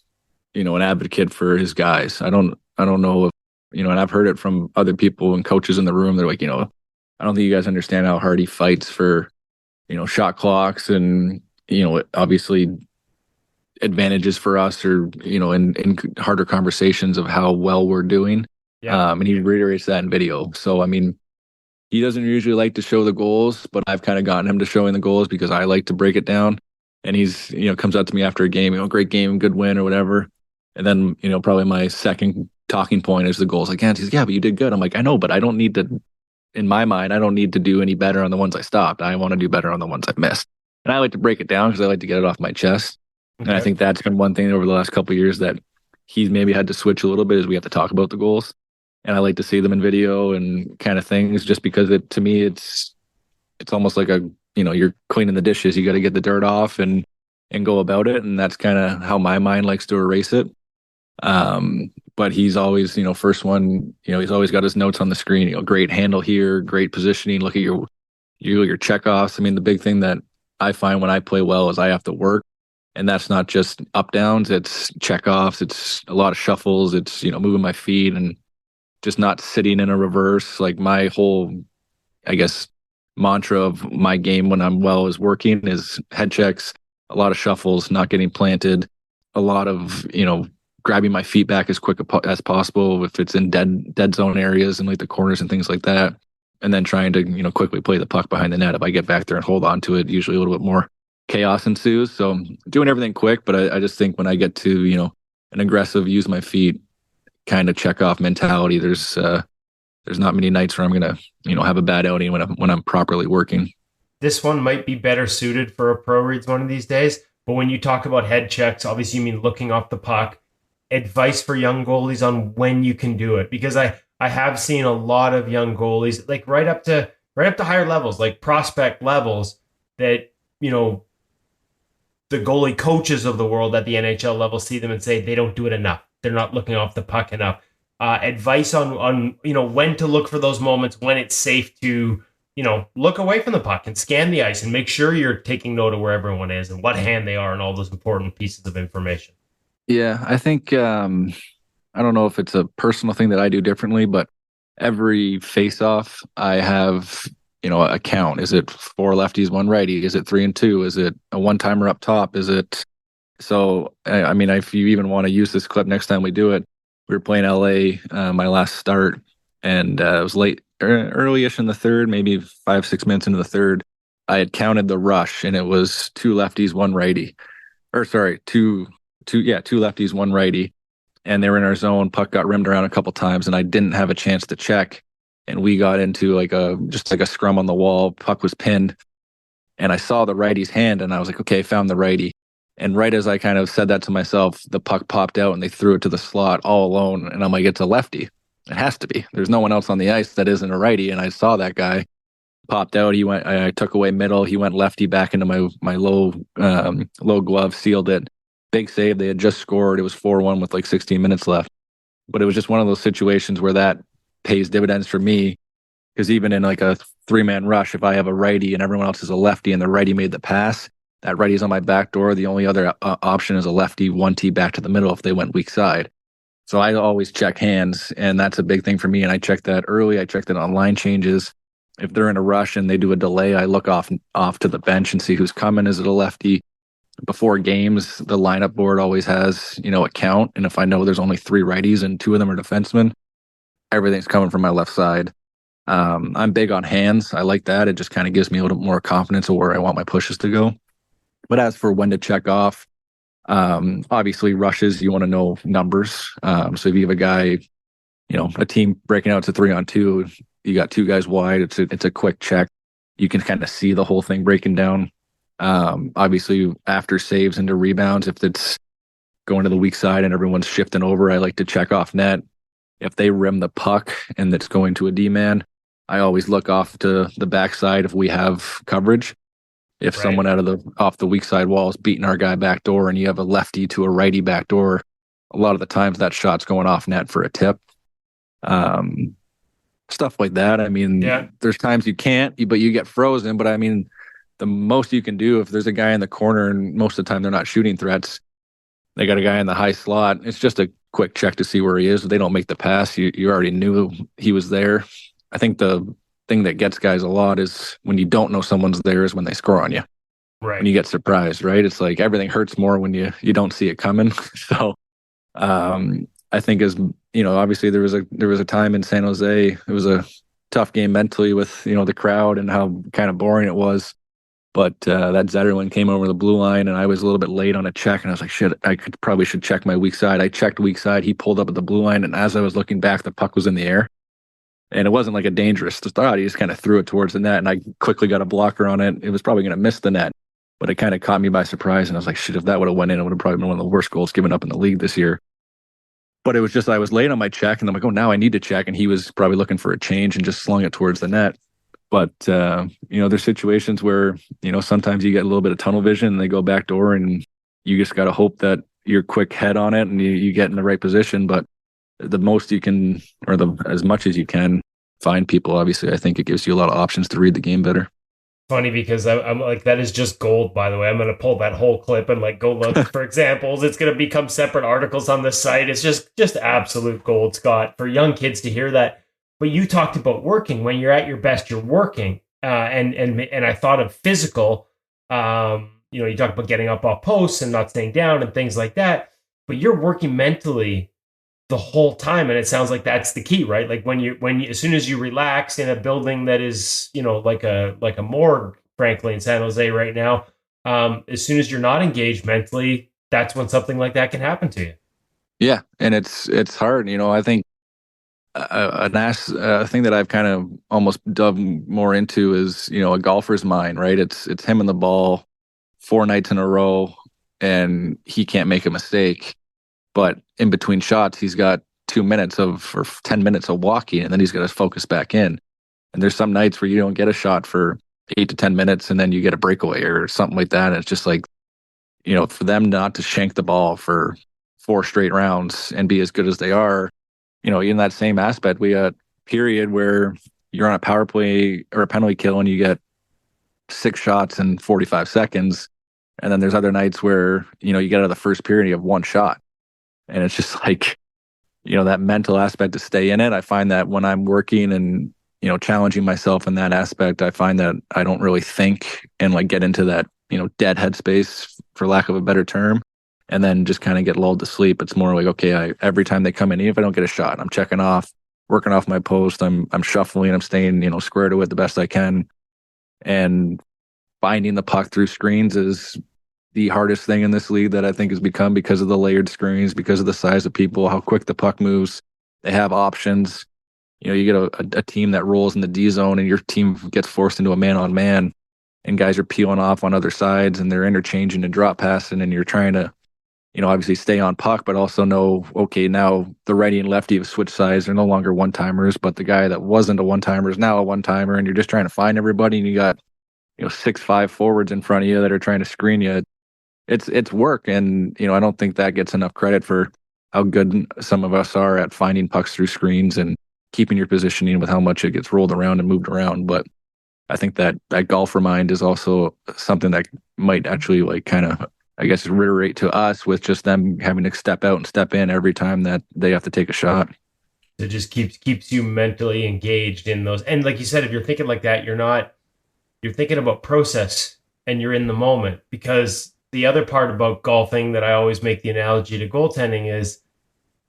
an advocate for his guys. I don't know if, and I've heard it from other people and coaches in the room. They're like, I don't think you guys understand how hard he fights for, shot clocks and, obviously advantages for us or, in harder conversations of how well we're doing. Yeah. And he reiterates that in video. So, I mean, he doesn't usually like to show the goals, but I've kind of gotten him to showing the goals because I like to break it down. And he's, comes up to me after a game, great game, good win or whatever. And then, probably my second talking point is the goals. Like, he's like, yeah, but you did good. I'm like, I know, but I don't need to, in my mind, I don't need to do any better on the ones I stopped. I want to do better on the ones I've missed. And I like to break it down because I like to get it off my chest. Okay. And I think that's been one thing over the last couple of years that he's maybe had to switch a little bit is we have to talk about the goals. and I like to see them in video and kind of things, just because to me it's almost like you're cleaning the dishes. You got to get the dirt off and go about it, and that's kind of how my mind likes to erase it. But he's always, first one, he's always got his notes on the screen. Great handle here, great positioning. Look at your checkoffs. I mean, the big thing that I find when I play well is I have to work, and that's not just up downs. It's checkoffs. It's a lot of shuffles. It's moving my feet and just not sitting in a reverse. Like my whole, I guess, mantra of my game when I'm well is working is head checks, a lot of shuffles, not getting planted, a lot of grabbing my feet back as quick as possible if it's in dead zone areas and like the corners and things like that, and then trying to quickly play the puck behind the net. If I get back there and hold on to it, usually a little bit more chaos ensues. So doing everything quick, but I just think when I get to an aggressive use my feet kind of check off mentality, there's not many nights where I'm gonna have a bad outing when I'm properly working. This one might be better suited for a pro reads one of these days, but when you talk about head checks, obviously you mean looking off the puck. Advice for young goalies on when you can do it, because I have seen a lot of young goalies, like right up to higher levels, like prospect levels, that the goalie coaches of the world at the NHL level see them and say they don't do it enough. They're not looking off the puck enough. Advice on when to look for those moments, when it's safe to look away from the puck and scan the ice and make sure you're taking note of where everyone is and what hand they are and all those important pieces of information. Yeah, I think I don't know if it's a personal thing that I do differently, but every face-off I have a count. Is it 4 lefties, 1 righty? Is it 3 and 2? Is it a one-timer up top? Is it so? I mean, if you even want to use this clip next time we do it, we were playing LA my last start, and it was late, early-ish in the third, maybe 5-6 minutes into the third. I had counted the rush, and it was 2 lefties, 1 righty, or sorry, two lefties, 1 righty, and they were in our zone. Puck got rimmed around a couple times, and I didn't have a chance to check, and we got into just like a scrum on the wall. Puck was pinned, and I saw the righty's hand, and I was like, okay, found the righty. And right as I kind of said that to myself, the puck popped out, and they threw it to the slot all alone, and I'm like, it's a lefty. It has to be. There's no one else on the ice that isn't a righty, and I saw that guy popped out. He went. I took away middle. He went lefty back into my low glove, sealed it. Big save. They had just scored. It was 4-1 with like 16 minutes left. But it was just one of those situations where that pays dividends for me, because even in like a 3-man rush, if I have a righty and everyone else is a lefty and the righty made the pass, that righty's on my back door. The only other option is a lefty 1T back to the middle if they went weak side. So I always check hands, and that's a big thing for me. And I check that early. I check that on line changes. If they're in a rush and they do a delay, I look off to the bench and see who's coming. Is it a lefty? Before games, the lineup board always has, a count. And if I know there's only 3 righties and 2 of them are defensemen, everything's coming from my left side. I'm big on hands. I like that. It just kind of gives me a little more confidence of where I want my pushes to go. But as for when to check off, obviously rushes, you want to know numbers. So if you have a guy, a team breaking out to 3-on-2, you got 2 guys wide. It's a quick check. You can kind of see the whole thing breaking down. Obviously after saves into rebounds, if it's going to the weak side and everyone's shifting over, I like to check off net. If they rim the puck and it's going to a D-man, I always look off to the backside if we have coverage. If someone off the weak side wall is beating our guy back door and you have a lefty to a righty back door, a lot of the times that shot's going off net for a tip. Stuff like that. I mean, There's times you can't, but you get frozen. But I mean, the most you can do, if there's a guy in the corner and most of the time they're not shooting threats, they got a guy in the high slot, it's just a quick check to see where he is. If they don't make the pass, you already knew he was there. I think the thing that gets guys a lot is when you don't know someone's there is when they score on you. Right. When you get surprised, right? It's like everything hurts more when you don't see it coming. So I think obviously there was a time in San Jose, it was a tough game mentally with, the crowd and how kind of boring it was. But that Zetterlund came over the blue line, and I was a little bit late on a check, and I was like, shit, I probably should check my weak side. I checked weak side. He pulled up at the blue line, and as I was looking back, the puck was in the air. And it wasn't like a dangerous thought. He just kind of threw it towards the net, and I quickly got a blocker on it. It was probably going to miss the net, but it kind of caught me by surprise, and I was like, shit, if that would have went in, it would have probably been one of the worst goals given up in the league this year. But it was just, I was late on my check and I'm like, oh, now I need to check. And he was probably looking for a change and just slung it towards the net. But, there's situations where, sometimes you get a little bit of tunnel vision and they go back door and you just got to hope that you're quick head on it and you get in the right position. But the most you can, or as much as you can find people, obviously, I think it gives you a lot of options to read the game better. Funny because I'm like, that is just gold, by the way. I'm going to pull that whole clip and like go look for examples. It's going to become separate articles on the site. It's just absolute gold, Scott, for young kids to hear that. But you talked about working. When you're at your best, you're working. And I thought of physical. You talk about getting up off posts and not staying down and things like that. But you're working mentally the whole time, and it sounds like that's the key, right? Like when you as soon as you relax in a building that is like a morgue, frankly, in San Jose right now, as soon as you're not engaged mentally, that's when something like that can happen to you. Yeah, and it's hard. I think a thing that I've kind of almost dug more into is a golfer's mind, right? It's him and the ball 4 nights in a row, and he can't make a mistake. But in between shots, he's got 2 minutes or 10 minutes of walking, and then he's got to focus back in. And there's some nights where you don't get a shot for 8 to 10 minutes, and then you get a breakaway or something like that. And it's just like, for them not to shank the ball for 4 straight rounds and be as good as they are, in that same aspect, we got a period where you're on a power play or a penalty kill and you get 6 shots in 45 seconds. And then there's other nights where, you get out of the first period and you have 1 shot. And it's just like, that mental aspect to stay in it. I find that when I'm working and, challenging myself in that aspect, I find that I don't really think and like get into that, dead headspace, for lack of a better term, and then just kind of get lulled to sleep. It's more like, okay, every time they come in, even if I don't get a shot, I'm checking off, working off my post, I'm shuffling, I'm staying, square to it the best I can. And finding the puck through screens is the hardest thing in this league that I think has become, because of the layered screens, because of the size of people, how quick the puck moves. They have options. You get a team that rolls in the D zone and your team gets forced into a man-on-man and guys are peeling off on other sides and they're interchanging and drop passing, and you're trying to, obviously stay on puck, but also know, okay, now the righty and lefty have switched sides. They're no longer one-timers, but the guy that wasn't a one-timer is now a one-timer, and you're just trying to find everybody, and you got 6'5" forwards in front of you that are trying to screen you. It's work, and I don't think that gets enough credit for how good some of us are at finding pucks through screens and keeping your positioning with how much it gets rolled around and moved around. But I think that golfer mind is also something that might actually like kind of, I guess, reiterate to us with just them having to step out and step in every time that they have to take a shot. It just keeps you mentally engaged in those. And like you said, if you're thinking like that, you're thinking about process and you're in the moment. Because the other part about golfing that I always make the analogy to goaltending is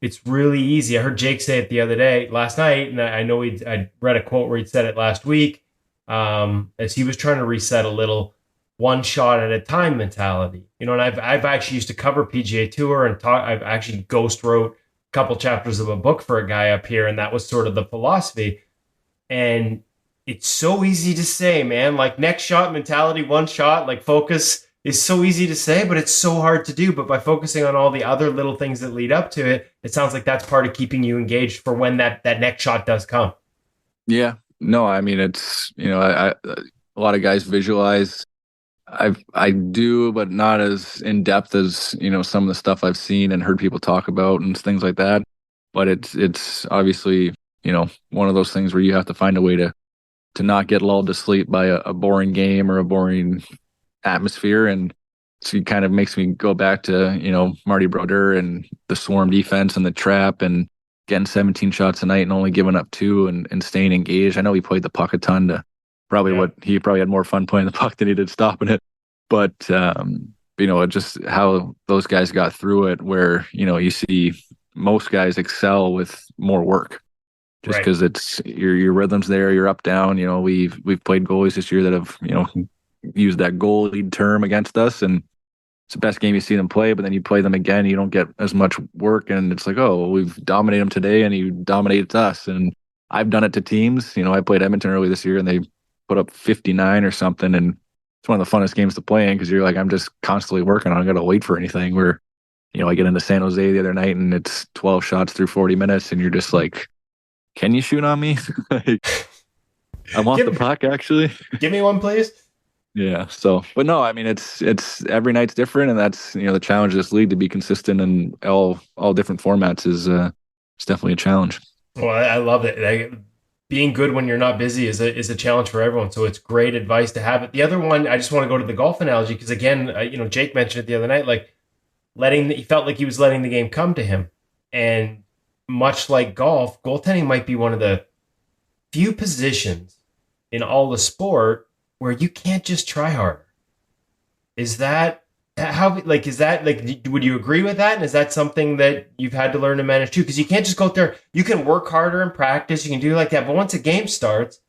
it's really easy. I heard Jake say it last night, and I know I read a quote where he'd said it last week, as he was trying to reset a little 1 shot at a time mentality. And I've actually used to cover PGA Tour and I've actually ghost wrote a couple chapters of a book for a guy up here, and that was sort of the philosophy. And it's so easy to say, man, like next shot mentality, 1 shot, like focus is so easy to say, but it's so hard to do. But by focusing on all the other little things that lead up to it, it sounds like that's part of keeping you engaged for when that next shot does come. Yeah, no, I mean, it's, a lot of guys visualize. I do, but not as in depth as, some of the stuff I've seen and heard people talk about and things like that. But it's obviously, one of those things where you have to find a way to not get lulled to sleep by a boring game or a boring atmosphere. And so it kind of makes me go back to, Marty Brodeur and the swarm defense and the trap and getting 17 shots a night and only giving up 2 and staying engaged. I know he played the puck a ton to he probably had more fun playing the puck than he did stopping it. But, just how those guys got through it, where, you see most guys excel with more work. Just because it's your rhythm's there, you're up, down. We've played goalies this year that have, used that goalie term against us, and it's the best game you see them play, but then you play them again, you don't get as much work, and it's like, oh, well, we've dominated them today and you dominated us. And I've done it to teams. I played Edmonton early this year and they put up 59 or something, and it's one of the funnest games to play in because you're like, I'm just constantly working. I don't got to wait for anything. Where I get into San Jose the other night and it's 12 shots through 40 minutes, and you're just like, can you shoot on me? Like, I want the puck, actually. Give me one, please. Yeah. So, but no, I mean, it's every night's different, and that's the challenge of this league, to be consistent in all different formats is it's definitely a challenge. Well, I love it. Being good when you're not busy is a challenge for everyone. So it's great advice to have it. The other one, I just want to go to the golf analogy because again, Jake mentioned it the other night, like he felt like he was letting the game come to him, and much like golf, goaltending might be one of the few positions in all the sport where you can't just try harder. Is that would you agree with that? And is that something that you've had to learn to manage too? Because you can't just go out there. You can work harder in practice. You can do like that. But once a game starts,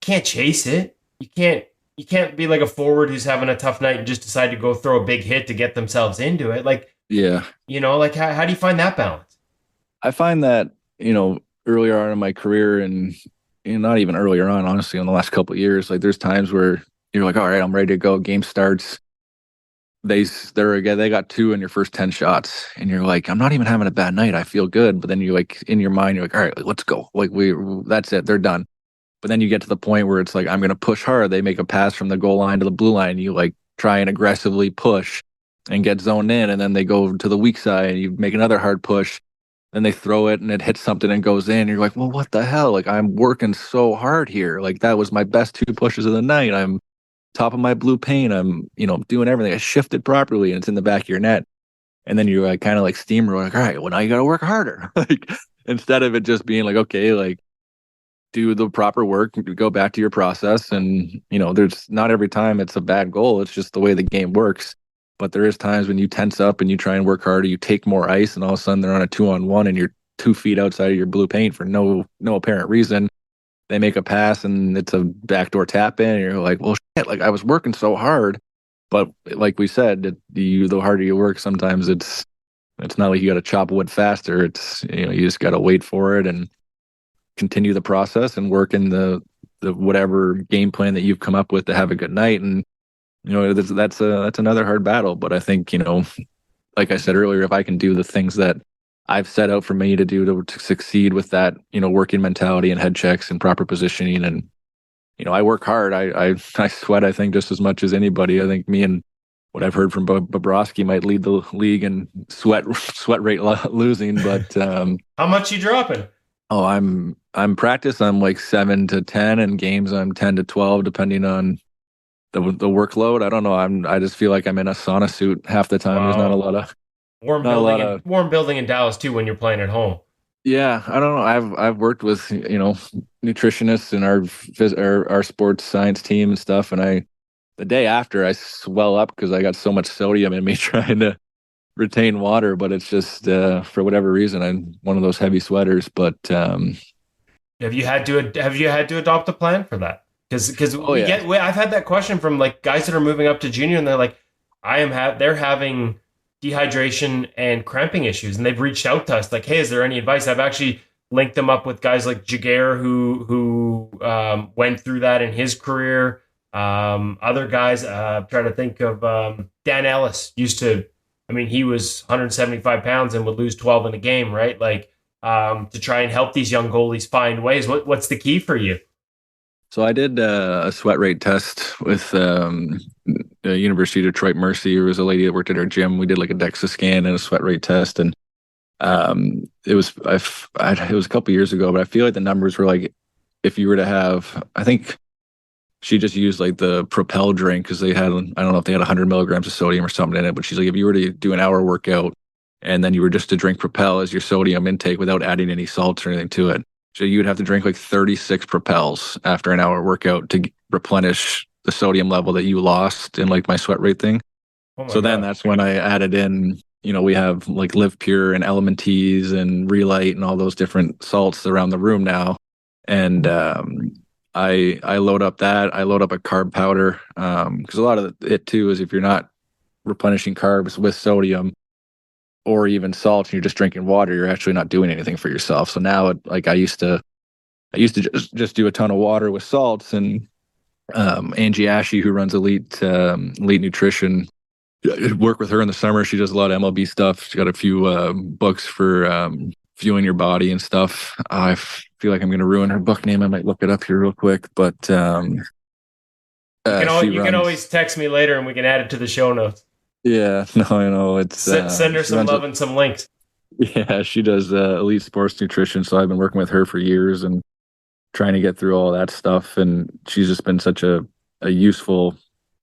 you can't chase it. You can't be like a forward who's having a tough night and just decide to go throw a big hit to get themselves into it. Like, yeah, like how do you find that balance? I find that, earlier on in my career, and not even earlier on, honestly, in the last couple of years, like there's times where you're like, all right, I'm ready to go. Game starts. They got 2 in your first 10 shots, and you're like, I'm not even having a bad night. I feel good. But then you like in your mind, you're like, all right, let's go. Like that's it. They're done. But then you get to the point where it's like, I'm going to push hard. They make a pass from the goal line to the blue line. You like try and aggressively push and get zoned in. And then they go to the weak side and you make another hard push. Then they throw it and it hits something and goes in. You're like, well, what the hell? Like, I'm working so hard here. Like, that was my best 2 pushes of the night. I'm top of my blue paint. I'm, doing everything. I shifted properly and it's in the back of your net. And then you're like, kind of like steamroll, like, all right, well, now you got to work harder. Like, instead of it just being like, okay, like, do the proper work, go back to your process. And, there's not every time it's a bad goal. It's just the way the game works. But there is times when you tense up and you try and work harder, you take more ice, and all of a sudden they're on a 2-on-1 and you're 2 feet outside of your blue paint for no apparent reason. They make a pass and it's a backdoor tap in, and you're like, well, shit, like I was working so hard. But like we said, the harder you work, sometimes it's not like you got to chop wood faster. It's, you just got to wait for it and continue the process and work in the whatever game plan that you've come up with to have a good night. And that's another hard battle. But I think, like I said earlier, if I can do the things that I've set out for me to do to succeed with that, working mentality and head checks and proper positioning, and, I work hard. I sweat, I think, just as much as anybody. I think me and what I've heard from Bobrovsky might lead the league in sweat rate losing. But how much you dropping? Oh, I'm practice. I'm like 7 to 10, and games I'm 10 to 12, depending on the workload. I don't know. I just feel like I'm in a sauna suit half the time. Wow. There's not a lot of warm building in Dallas too when you're playing at home. Yeah, I don't know. I've worked with nutritionists in our sports science team and stuff, and the day after I swell up because I got so much sodium in me trying to retain water. But it's just for whatever reason I'm one of those heavy sweaters. But have you had to adopt a plan for that? Because I've had that question from like guys that are moving up to junior, and they're like, they're having dehydration and cramping issues, and they've reached out to us like, hey, is there any advice? I've actually linked them up with guys like Jaguar who went through that in his career. Other guys, I'm trying to think of Dan Ellis he was 175 pounds and would lose 12 in a game, right? Like to try and help these young goalies find ways. What's the key for you? So I did a sweat rate test with the University of Detroit Mercy. There was a lady that worked at our gym. We did like a DEXA scan and a sweat rate test, and it was a couple years ago, but I feel like the numbers were like, if you were to have, I think she just used like the Propel drink because they had, I don't know if they had 100 milligrams of sodium or something in it, but she's like, if you were to do an hour workout and then you were just to drink Propel as your sodium intake without adding any salts or anything to it, so you would have to drink like 36 Propels after an hour workout to replenish the sodium level that you lost in like my sweat rate thing. So then that's when I added in, we have like Live Pure and Element Teas and Relight and all those different salts around the room now. And I load up that. I load up a carb powder because a lot of it too is if you're not replenishing carbs with sodium or even salt and you're just drinking water, you're actually not doing anything for yourself. So now I used to just do a ton of water with salts, and Angie Ashe, who runs Elite Nutrition, work with her in the summer. She does a lot of MLB stuff. She's got a few books for viewing your body and stuff. I feel like I'm going to ruin her book name. I might look it up here real quick, but you can always text me later and we can add it to the show notes. Yeah, no, I know. It's send her some love and some links. Yeah, she does elite sports nutrition. So I've been working with her for years and trying to get through all that stuff. And she's just been such a useful,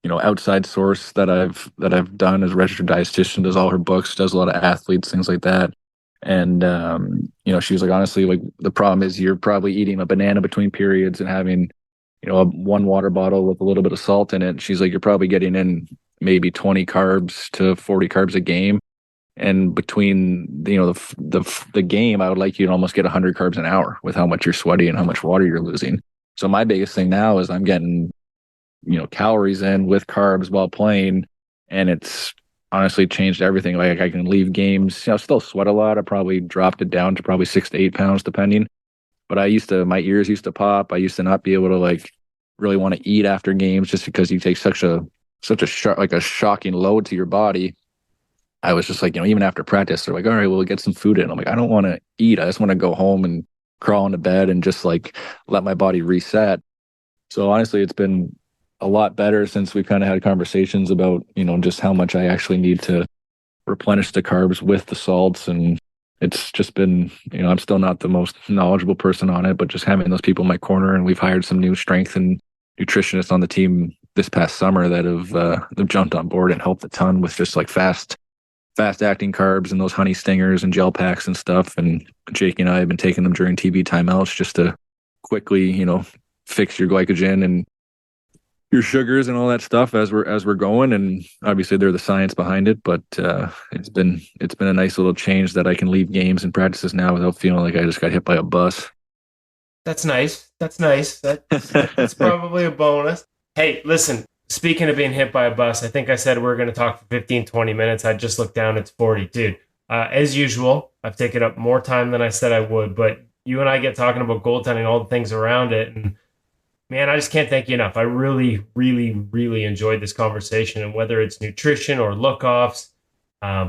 outside source that I've done as a registered dietitian. Does all her books, does a lot of athletes, things like that. And she was like, honestly, like the problem is you're probably eating a banana between periods and having, one water bottle with a little bit of salt in it. She's like, you're probably getting in maybe 20 carbs to 40 carbs a game. And between, the game, I would like you to almost get 100 carbs an hour with how much you're sweaty and how much water you're losing. So my biggest thing now is I'm getting, calories in with carbs while playing. And it's honestly changed everything. Like I can leave games, still sweat a lot. I probably dropped it down to probably 6 to 8 pounds depending. But my ears used to pop. I used to not be able to really want to eat after games just because you take such a shocking load to your body. I was just like, even after practice, they're like, all right, we'll get some food in. I'm like, I don't want to eat. I just want to go home and crawl into bed and just let my body reset. So honestly, it's been a lot better since we kind of had conversations about, just how much I actually need to replenish the carbs with the salts. And it's just been, I'm still not the most knowledgeable person on it, but just having those people in my corner, and we've hired some new strength and nutritionists on the team this past summer that have jumped on board and helped a ton with just fast acting carbs and those honey stingers and gel packs and stuff. And Jake and I have been taking them during TV timeouts just to quickly, fix your glycogen and your sugars and all that stuff as we're going. And obviously they're the science behind it, but it's been a nice little change that I can leave games and practices now without feeling like I just got hit by a bus. That's nice. That's that's probably a bonus. Hey, listen, speaking of being hit by a bus, I think I said we're going to talk for 15, 20 minutes. I just looked down, it's 40. Dude, as usual, I've taken up more time than I said I would, but you and I get talking about goaltending, all the things around it, and man, I just can't thank you enough. I really, really, really enjoyed this conversation. And whether it's nutrition or look-offs,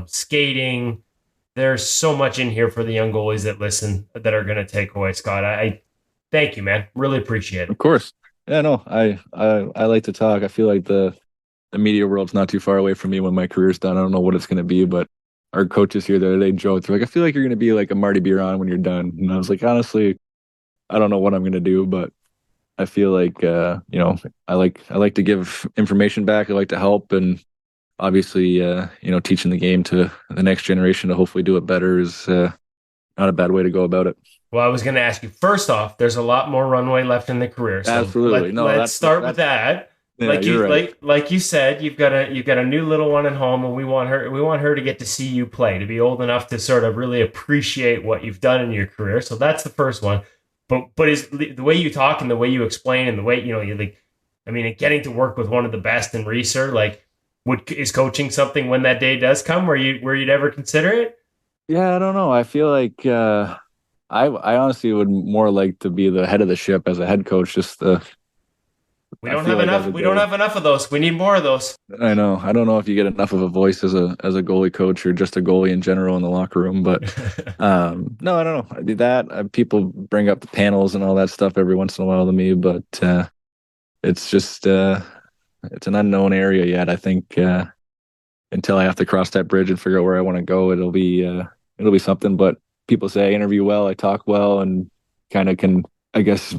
skating, there's so much in here for the young goalies that listen that are going to take away. Scott, I thank you, man. Really appreciate it. Of course. Yeah, no, I like to talk. I feel like the media world's not too far away from me when my career's done. I don't know what it's going to be, but our coaches here the other day joked, they're like, I feel like you're going to be like a Marty Biron when you're done. And I was like, honestly, I don't know what I'm going to do, but I feel like, I like to give information back. I like to help. And obviously, teaching the game to the next generation to hopefully do it better is not a bad way to go about it. Well, I was going to ask you, first off, there's a lot more runway left in the career. So absolutely. Let's start with that. Yeah, like you said, you've got a new little one at home, and we want her to get to see you play, to be old enough to sort of really appreciate what you've done in your career. So that's the first one. But is the way you talk and the way you explain and the way getting to work with one of the best in Reeser, is coaching something when that day does come where you'd ever consider it? Yeah, I don't know. I feel like I honestly would more like to be the head of the ship as a head coach. We don't have enough of those. We need more of those. I know. I don't know if you get enough of a voice as a goalie coach or just a goalie in general in the locker room. But no, I don't know. I do that. People bring up the panels and all that stuff every once in a while to me, but it's just it's an unknown area yet. I think until I have to cross that bridge and figure out where I want to go, it'll be something. But people say I interview well, I talk well, and kind of can, I guess,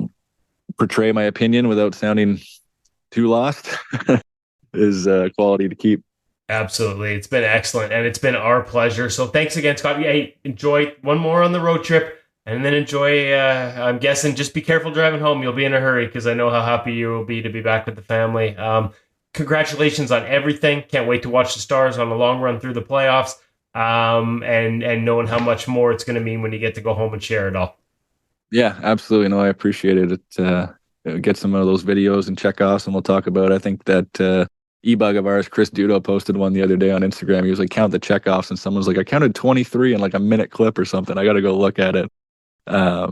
portray my opinion without sounding too lost is quality to keep. Absolutely. It's been excellent, and it's been our pleasure. So thanks again, Scott. Hey, enjoy one more on the road trip, and then enjoy, I'm guessing, just be careful driving home. You'll be in a hurry because I know how happy you will be to be back with the family. Congratulations on everything. Can't wait to watch the Stars on the long run through the playoffs, and knowing how much more it's going to mean when you get to go home and share it all. Yeah, absolutely. No, I appreciate it. Get some of those videos and check-offs, and we'll talk about it. I think that EBUG of ours, Chris Dudo, posted one the other day on Instagram. He was like, count the check-offs, and someone's like, I counted 23 in like a minute clip or something. I got to go look at it. Yeah,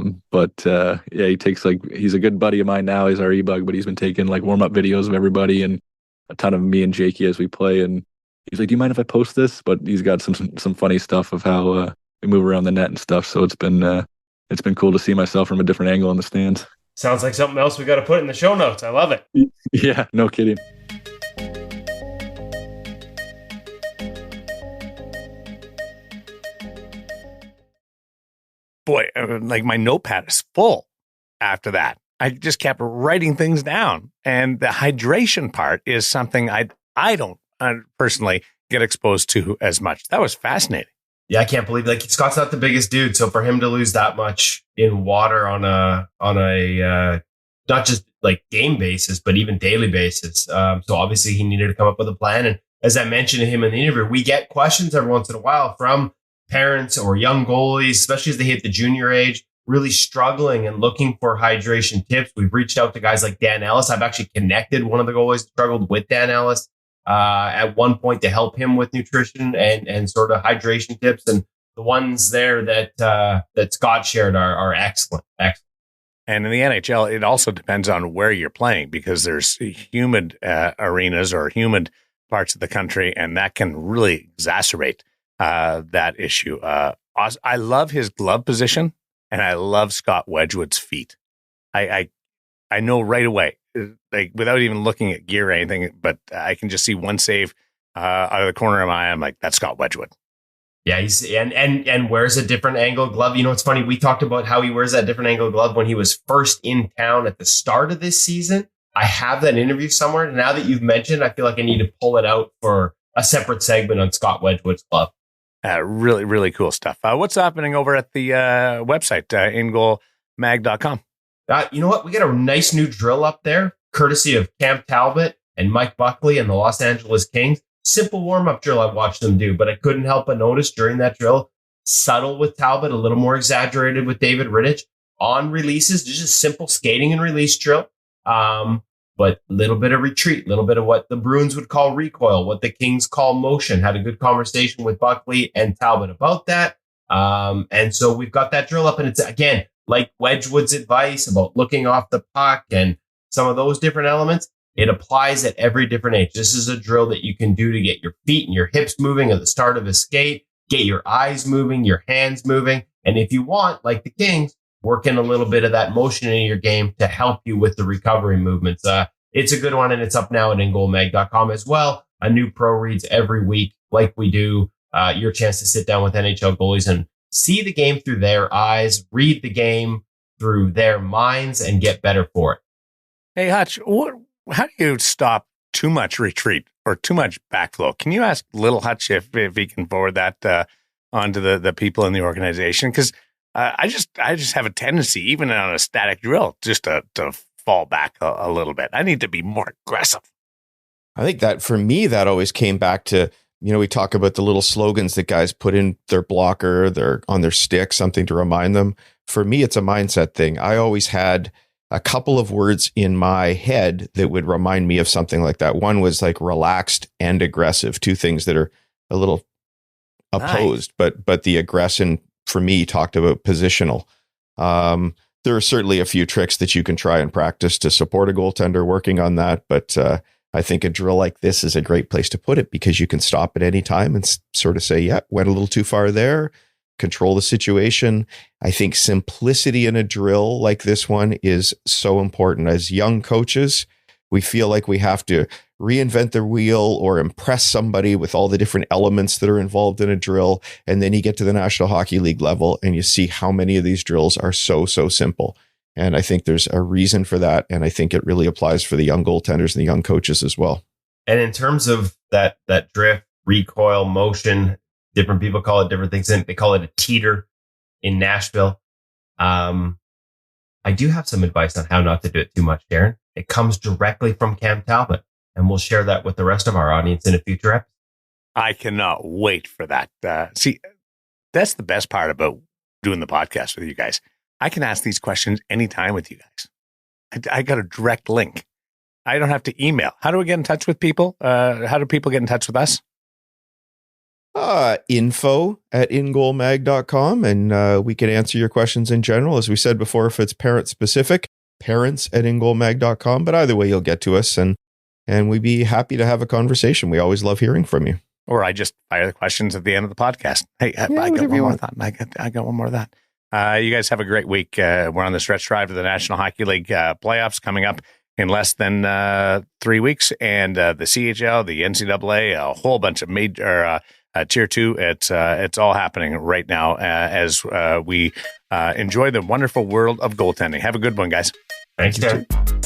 he's a good buddy of mine now. He's our EBUG, but he's been taking like warm-up videos of everybody and a ton of me and Jakey as we play. And he's like, "Do you mind if I post this?" But he's got some funny stuff of how we move around the net and stuff. So it's been cool to see myself from a different angle in the stands. Sounds like something else we got to put in the show notes. I love it. Yeah, no kidding. Boy, like my notepad is full after that. I just kept writing things down. And the hydration part is something I don't personally get exposed to as much. That was fascinating. Yeah, I can't believe, like, Scott's not the biggest dude, so for him to lose that much in water on a not just like game basis, but even daily basis. So obviously he needed to come up with a plan. And as I mentioned to him in the interview, we get questions every once in a while from parents or young goalies, especially as they hit the junior age, really struggling and looking for hydration tips. We've reached out to guys like Dan Ellis. I've actually connected one of the goalies that struggled with Dan Ellis at one point to help him with nutrition and sort of hydration tips. And the ones there that Scott shared are excellent. And in the NHL, it also depends on where you're playing, because there's humid arenas or humid parts of the country, and that can really exacerbate that issue. I love his glove position, and I love Scott Wedgwood's feet. I know right away, like without even looking at gear or anything, but I can just see one save out of the corner of my eye. I'm like, that's Scott Wedgwood. Yeah, he's and wears a different angle glove. You know, it's funny. We talked about how he wears that different angle glove when he was first in town at the start of this season. I have that interview somewhere. Now that you've mentioned, I feel like I need to pull it out for a separate segment on Scott Wedgwood's glove. Really, really cool stuff. What's happening over at the website, InGoalMag.com? You know what? We got a nice new drill up there, courtesy of Cam Talbot and Mike Buckley and the Los Angeles Kings. Simple warm-up drill I watched them do, but I couldn't help but notice during that drill, subtle with Talbot, a little more exaggerated with David Rittich. On releases, just a simple skating and release drill, but a little bit of retreat, a little bit of what the Bruins would call recoil, what the Kings call motion. Had a good conversation with Buckley and Talbot about that. And so we've got that drill up, and it's, again, like Wedgwood's advice about looking off the puck and some of those different elements. It applies at every different age. This is a drill that you can do to get your feet and your hips moving at the start of a skate, get your eyes moving, your hands moving. And if you want, like the Kings, work in a little bit of that motion in your game to help you with the recovery movements. It's a good one, and it's up now at InGoalMag.com as well. A new pro reads every week, like we do. Your chance to sit down with NHL goalies and see the game through their eyes, read the game through their minds, and get better for it. Hey, Hutch, how do you stop too much retreat or too much backflow? Can you ask Little Hutch if he can forward that onto the people in the organization? Because I just have a tendency, even on a static drill, just to fall back a little bit. I need to be more aggressive. I think that for me, that always came back to, we talk about the little slogans that guys put in their blocker, on their stick, something to remind them. For me, it's a mindset thing. I always had a couple of words in my head that would remind me of something like that. One was like relaxed and aggressive, two things that are a little opposed, nice. But the aggression for me talked about positional. There are certainly a few tricks that you can try and practice to support a goaltender working on that. But I think a drill like this is a great place to put it, because you can stop at any time and sort of say, yeah, went a little too far there. Control the situation. I think simplicity in a drill like this one is so important. As young coaches, we feel like we have to reinvent the wheel or impress somebody with all the different elements that are involved in a drill. And then you get to the National Hockey League level and you see how many of these drills are so simple. And I think there's a reason for that. And I think it really applies for the young goaltenders and the young coaches as well. And in terms of that drift, recoil, motion, different people call it different things. They call it a teeter in Nashville. I do have some advice on how not to do it too much, Darren. It comes directly from Cam Talbot, and we'll share that with the rest of our audience in a future episode. I cannot wait for that. See, that's the best part about doing the podcast with you guys. I can ask these questions anytime with you guys. I got a direct link. I don't have to email. How do we get in touch with people? How do people get in touch with us? Info@ingoalmag.com, and we can answer your questions in general. As we said before, if it's parent specific, parents@ingoalmag.com, but either way, you'll get to us, and we'd be happy to have a conversation. We always love hearing from you. Or I just fire the questions at the end of the podcast. Hey, I got one more thought. I got one more of that. You guys have a great week. We're on the stretch drive to the National Hockey League playoffs coming up in less than 3 weeks. And the CHL, the NCAA, a whole bunch of major Tier 2. It's all happening right now as we enjoy the wonderful world of goaltending. Have a good one, guys. Thanks, Darren.